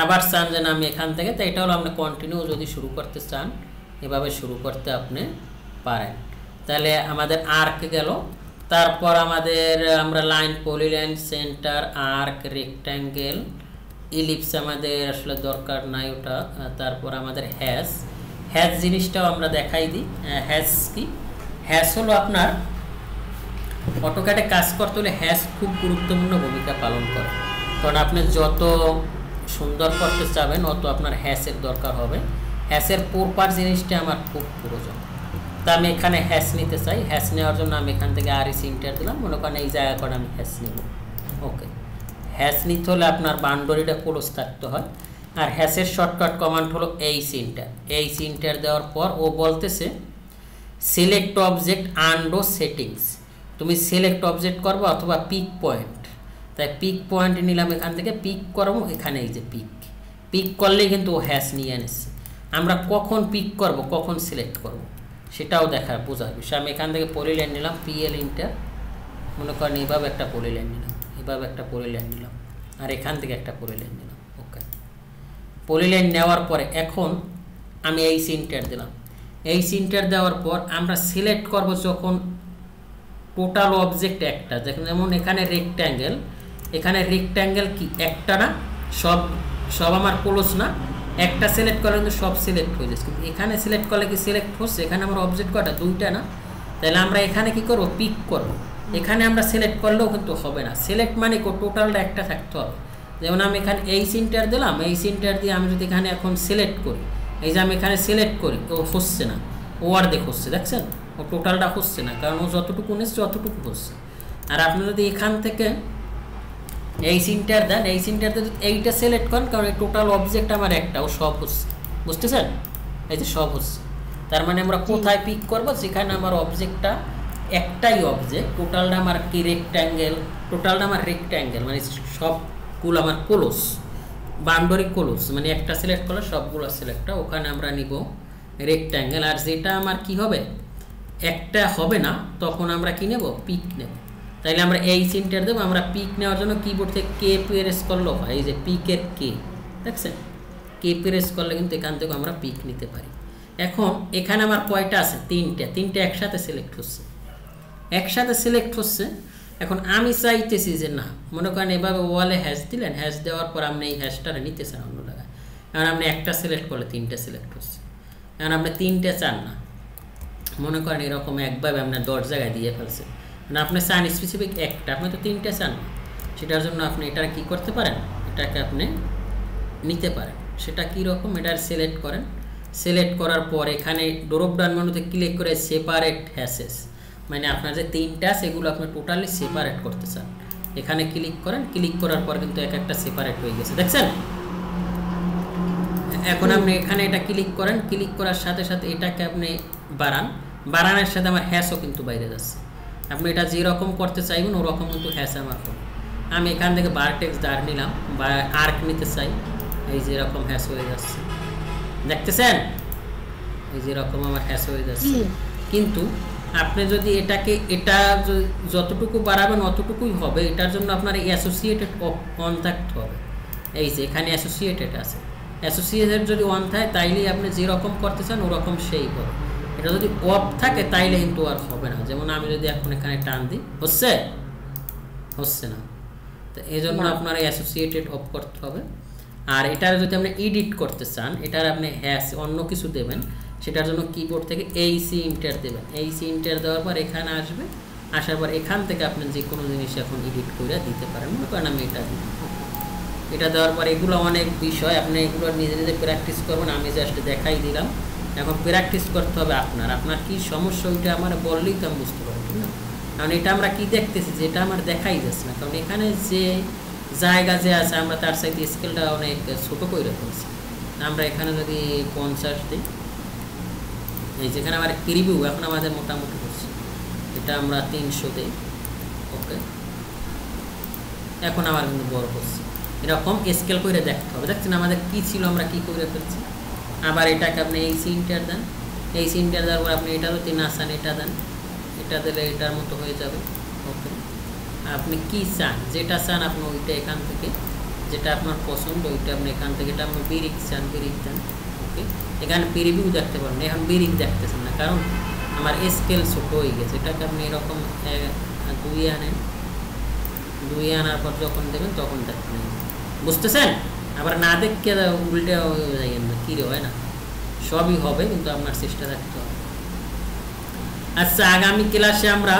আবার চান যে না আমি এখান থেকে, তো এটা হলো আপনি কন্টিনিউ যদি শুরু করতে চান এভাবে শুরু করতে আপনি পারেন। তাহলে আমাদের আর্ক গেল, তারপর আমাদের আমরা line, polyline, centre, arc, rectangle, ellipse আমাদের আসলে দরকার নাই ওটা। তারপর আমাদের হ্যাশ, হ্যাশ জিনিসটাও আমরা দেখাই দিই। হ্যাশ কি? হ্যাশ হলো আপনার অটোক্যাডে কাজ করতে হলে হ্যাশ খুব গুরুত্বপূর্ণ ভূমিকা পালন করে, কারণ আপনি যত সুন্দর করতে চাবেন অত আপনার হ্যাশের দরকার হবে। হ্যাশের প্রপার জিনিসটা আমার খুব প্রয়োজন। তা আমি এখানে হ্যাশ নিতে চাই। হ্যাশ নেওয়ার জন্য আমি এখান থেকে আরএস ইন্টার দিলাম। মনে করেন এই জায়গা করে আমি হ্যাশ নেব। ওকে, হ্যাশ নিতে হলে আপনার বাউন্ডারিটা ক্লোজ থাকতে হয়। আর হ্যাশের শর্টকাট কমান্ড হলো এইচ ইন্টার। এইচ ইন্টার দেওয়ার পর ও বলতেছে সিলেক্ট অবজেক্ট আন্ডো সেটিংস। তুমি সিলেক্ট অবজেক্ট করবো অথবা পিক পয়েন্ট। তাই পিক পয়েন্ট নিলাম, এখান থেকে পিক করবো। এখানে এই যে পিক করলেই কিন্তু ও হ্যাশ নিয়ে এনেছে। আমরা কখন পিক করব, কখন সিলেক্ট করব সেটাও দেখার বোঝার বিষয়। আমি এখান থেকে পলিলাইন নিলাম, পিএল ইন্টার। মনে করেন এইভাবে একটা পলিলাইন নিলাম, এভাবে একটা পলিলাইন নিলাম, আর এখান থেকে একটা পলিলাইন নিলাম। ওকে, পলিলাইন নেওয়ার পরে এখন আমি এইচ ইন্টার দিলাম। এইচ ইন্টার দেওয়ার পর আমরা সিলেক্ট করব যখন টোটাল অবজেক্ট একটা, যেমন এখানে রেক্ট্যাঙ্গেল, এখানে রেক্ট্যাঙ্গেল কি একটা না, সব আমার ক্লোজ না। একটা সিলেক্ট করলে কিন্তু সব সিলেক্ট হয়ে যাচ্ছে, কিন্তু এখানে সিলেক্ট করলে কি সিলেক্ট হচ্ছে? এখানে আমার অবজেক্ট কটা? 2টা না। তাহলে আমরা এখানে কি করব? পিক করব। এখানে আমরা সিলেক্ট করলেও কিন্তু হবে না। সিলেক্ট মানে টোটালটা একটা থাকতে হবে। যেমন আমি এখানে এইচ ইন্টার দিলাম, এইচ ইন্টার দিয়ে আমি যদি এখানে এখন সিলেক্ট করি, এই যে আমি এখানে সিলেক্ট করি, ও হচ্ছে না, ও অর্ধেক হচ্ছে, দেখছেন? ও টোটালটা হচ্ছে না, কারণ ও যতটুকু নিচ্ছে অতটুকু হচ্ছে। আর আপনি যদি এখান থেকে এইচ ইন্টার দেন, এইচ ইন্টার দিয়ে এইটা সিলেক্ট করেন, কারণ এই টোটাল অবজেক্ট আমার একটা, ও সব হচ্ছে, বুঝতেছেন? এই যে সব হচ্ছে। তার মানে আমরা কোথায় পিক করব? যেখানে আমার অবজেক্টটা একটাই অবজেক্ট, টোটালটা আমার কি রেক্ট্যাঙ্গেল, টোটালটা আমার রেক্ট্যাঙ্গেল মানে সবগুলো আমার ক্লোজ, বাউন্ডারি ক্লোজ, মানে একটা সিলেক্ট করলে সবগুলো সিলেক্ট, ওখানে আমরা নিব রেক্ট্যাঙ্গেল। আর যেটা আমার কি হবে, একটা হবে না, তখন আমরা কি নেব? পিক নেব। তাইলে আমরা এইচ ইন্টার দেবো। আমরা পিক নেওয়ার জন্য কিবোর্ড থেকে কে প্রেস করলেও হয়, এই যে পিকের কে, দেখছেন? কে প্রেস করলে কিন্তু এখান থেকে আমরা পিক নিতে পারি। এখন এখানে আমার কয়টা আছে? 3টে একসাথে সিলেক্ট হচ্ছে, একসাথে সিলেক্ট হচ্ছে। এখন আমি চাইতেছি যে না, মনে করেন এভাবে ওয়ালে হ্যাশ দিলেন, হ্যাশ দেওয়ার পর আপনি এই হ্যাশটা নিতে চান অন্য জায়গায়। এখন আপনি একটা সিলেক্ট করলে 3টে সিলেক্ট হচ্ছে। এখন আপনি 3টে চান না, মনে করেন এরকম একভাবে আপনার 10 জায়গায় দিয়ে ফেলছে, মানে আপনি চান স্পেসিফিক একটা, আপনি তো 3টে চান। সেটার জন্য আপনি এটা কি করতে পারেন, এটাকে আপনি নিতে পারেন। সেটা কীরকম, এটা সিলেক্ট করেন। সিলেক্ট করার পর এখানে ড্রপ ডাউন মেনুতে ক্লিক করে সেপারেট হ্যাশেস, মানে আপনার যে 3টা সেগুলো আপনি টোটালি সেপারেট করতে চান, এখানে ক্লিক করেন। ক্লিক করার পর কিন্তু এক একটা সেপারেট হয়ে গেছে, দেখছেন? এখন আপনি এখানে এটা ক্লিক করেন, ক্লিক করার সাথে সাথে এটাকে আপনি বাড়ানোর সাথে আমার হ্যাশও কিন্তু বাইরে যাচ্ছে। আপনি এটা যেরকম করতে চাইবেন ওরকম কিন্তু হ্যাশ আমার হবে। আমি এখান থেকে ভার্টেক্স দাঁড় নিলাম বা আর্ক নিতে চাই, এই যেরকম হ্যাশ হয়ে যাচ্ছে, দেখতেছেন? এই যেরকম আমার হ্যাশ হয়ে যাচ্ছে। কিন্তু আপনি যদি এটাকে, এটা যতটুকু বাড়াবেন অতটুকুই হবে। এটার জন্য আপনার অ্যাসোসিয়েটেড অন থাকতে হবে। এই যে এখানে অ্যাসোসিয়েটেড আছে, অ্যাসোসিয়েটেড যদি অন থাকে তাইলেই আপনি যেরকম করতে চান ওরকম সেই হবে। এটা যদি অফ থাকে তাইলে কিন্তু আর হবে না। যেমন আমি যদি এখন এখানে টান দিই, হচ্ছে না। তো এই জন্য আপনার অ্যাসোসিয়েটেড অফ করতে হবে। আর এটার যদি আপনি এডিট করতে চান, এটার আপনি হ্যাশ অন্য কিছু দেবেন, সেটার জন্য কিবোর্ড থেকে এইচ ইন্টার দেবেন। এইচ ইন্টার দেওয়ার পর এখানে আসবে, আসার পর এখান থেকে আপনি যে কোনো জিনিস এখন এডিট করে দিতে পারেন। মনে করেন আমি এটা দিই, এটা দেওয়ার পর এগুলো অনেক বিষয়, আপনি এগুলো নিজে নিজে প্র্যাকটিস করবেন। আমি জাস্ট দেখাই দিলাম, এখন প্র্যাকটিস করতে হবে আপনার কি সমস্যা ওইটা আমার বললেই তো আমি বুঝতে পারবো না। কারণ এটা আমরা কি দেখতেছি, যেটা আমার দেখাই যাচ্ছে না, কারণ এখানে যে জায়গা যে আছে আমরা তার সাথে স্কেলটা অনেক ছোট করে ফেলছি। আমরা এখানে যদি 50 দিই, এই যেখানে আমার প্রিভিউ এখন আমাদের মোটামুটি হচ্ছে, এটা আমরা 300 দিই। ওকে, এখন আমার কিন্তু বড় হচ্ছে। এরকম স্কেল করে দেখতে হবে। দেখছেন আমাদের কি ছিল, আমরা কি করে ফেলছি। আবার এটাকে আপনি এই সিনটার দেন, এই সিনটার দেওয়ার পর আপনি এটারও 3 আসান, এটা দেন, এটা দিলে এটার মতো হয়ে যাবে। ওকে, আপনি কি চান, যেটা চান আপনি ওইটা এখান থেকে, যেটা আপনার পছন্দ ওইটা আপনি এখান থেকে, এটা আপনি বিরিক চান বিরিক দেন। ওকে, এখানে প্রিভিউ দেখতে পারেন, এখন বিরিক দেখতেছেন না কারণ আমার স্কেল ছোট হয়ে গেছে। এটাকে আপনি এরকম 2 আনেন, 2 আনার পর যখন দেবেন তখন দেখবেন, বুঝতেছেন। আবার না দেখে উল্টে যাইয়েন না, কি রে হয় না, সবই হবে কিন্তু আপনার চেষ্টা রাখতে হবে। আচ্ছা, আগামী ক্লাসে আমরা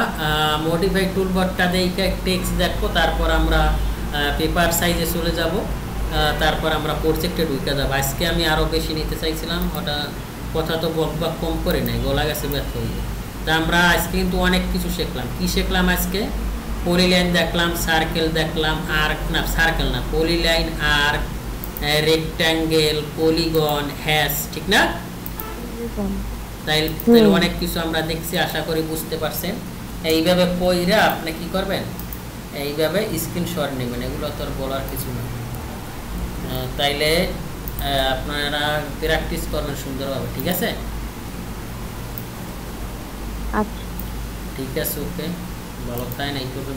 মডিফাই টুলবারটা দেখে টেক্সট দেখবো, তারপর আমরা পেপার সাইজে চলে যাব, তারপর আমরা প্রজেক্টে ঢুকে যাবো। আজকে আমি আরও বেশি নিতে চাইছিলাম, ওটা কথা তো বকবাক কম করে নেই, গলা গেছে ব্যর্থ হয়ে। তা আমরা আজকে কিন্তু অনেক কিছু শিখলাম। কি শিখলাম আজকে? পলিলাইন দেখলাম, সার্কেল দেখলাম, আর্ক না সার্কেল না polyline, arc, rectangle, polygon, hatch, ঠিক না? তাইলে অনেক কিছু আমরা দেখছি, আশা করি বুঝতে পারছেন। এইভাবে পড়া আপনি কি করবেন, এইভাবে স্ক্রিনশট নেবেন, এগুলো তো আর বলার কিছু না। তাইলে আপনারা প্র্যাকটিস করবেন সুন্দরভাবে, ঠিক আছে? আচ্ছা, ঠিক আছে, ওকে, ভালো তাই না এই পর্যন্ত।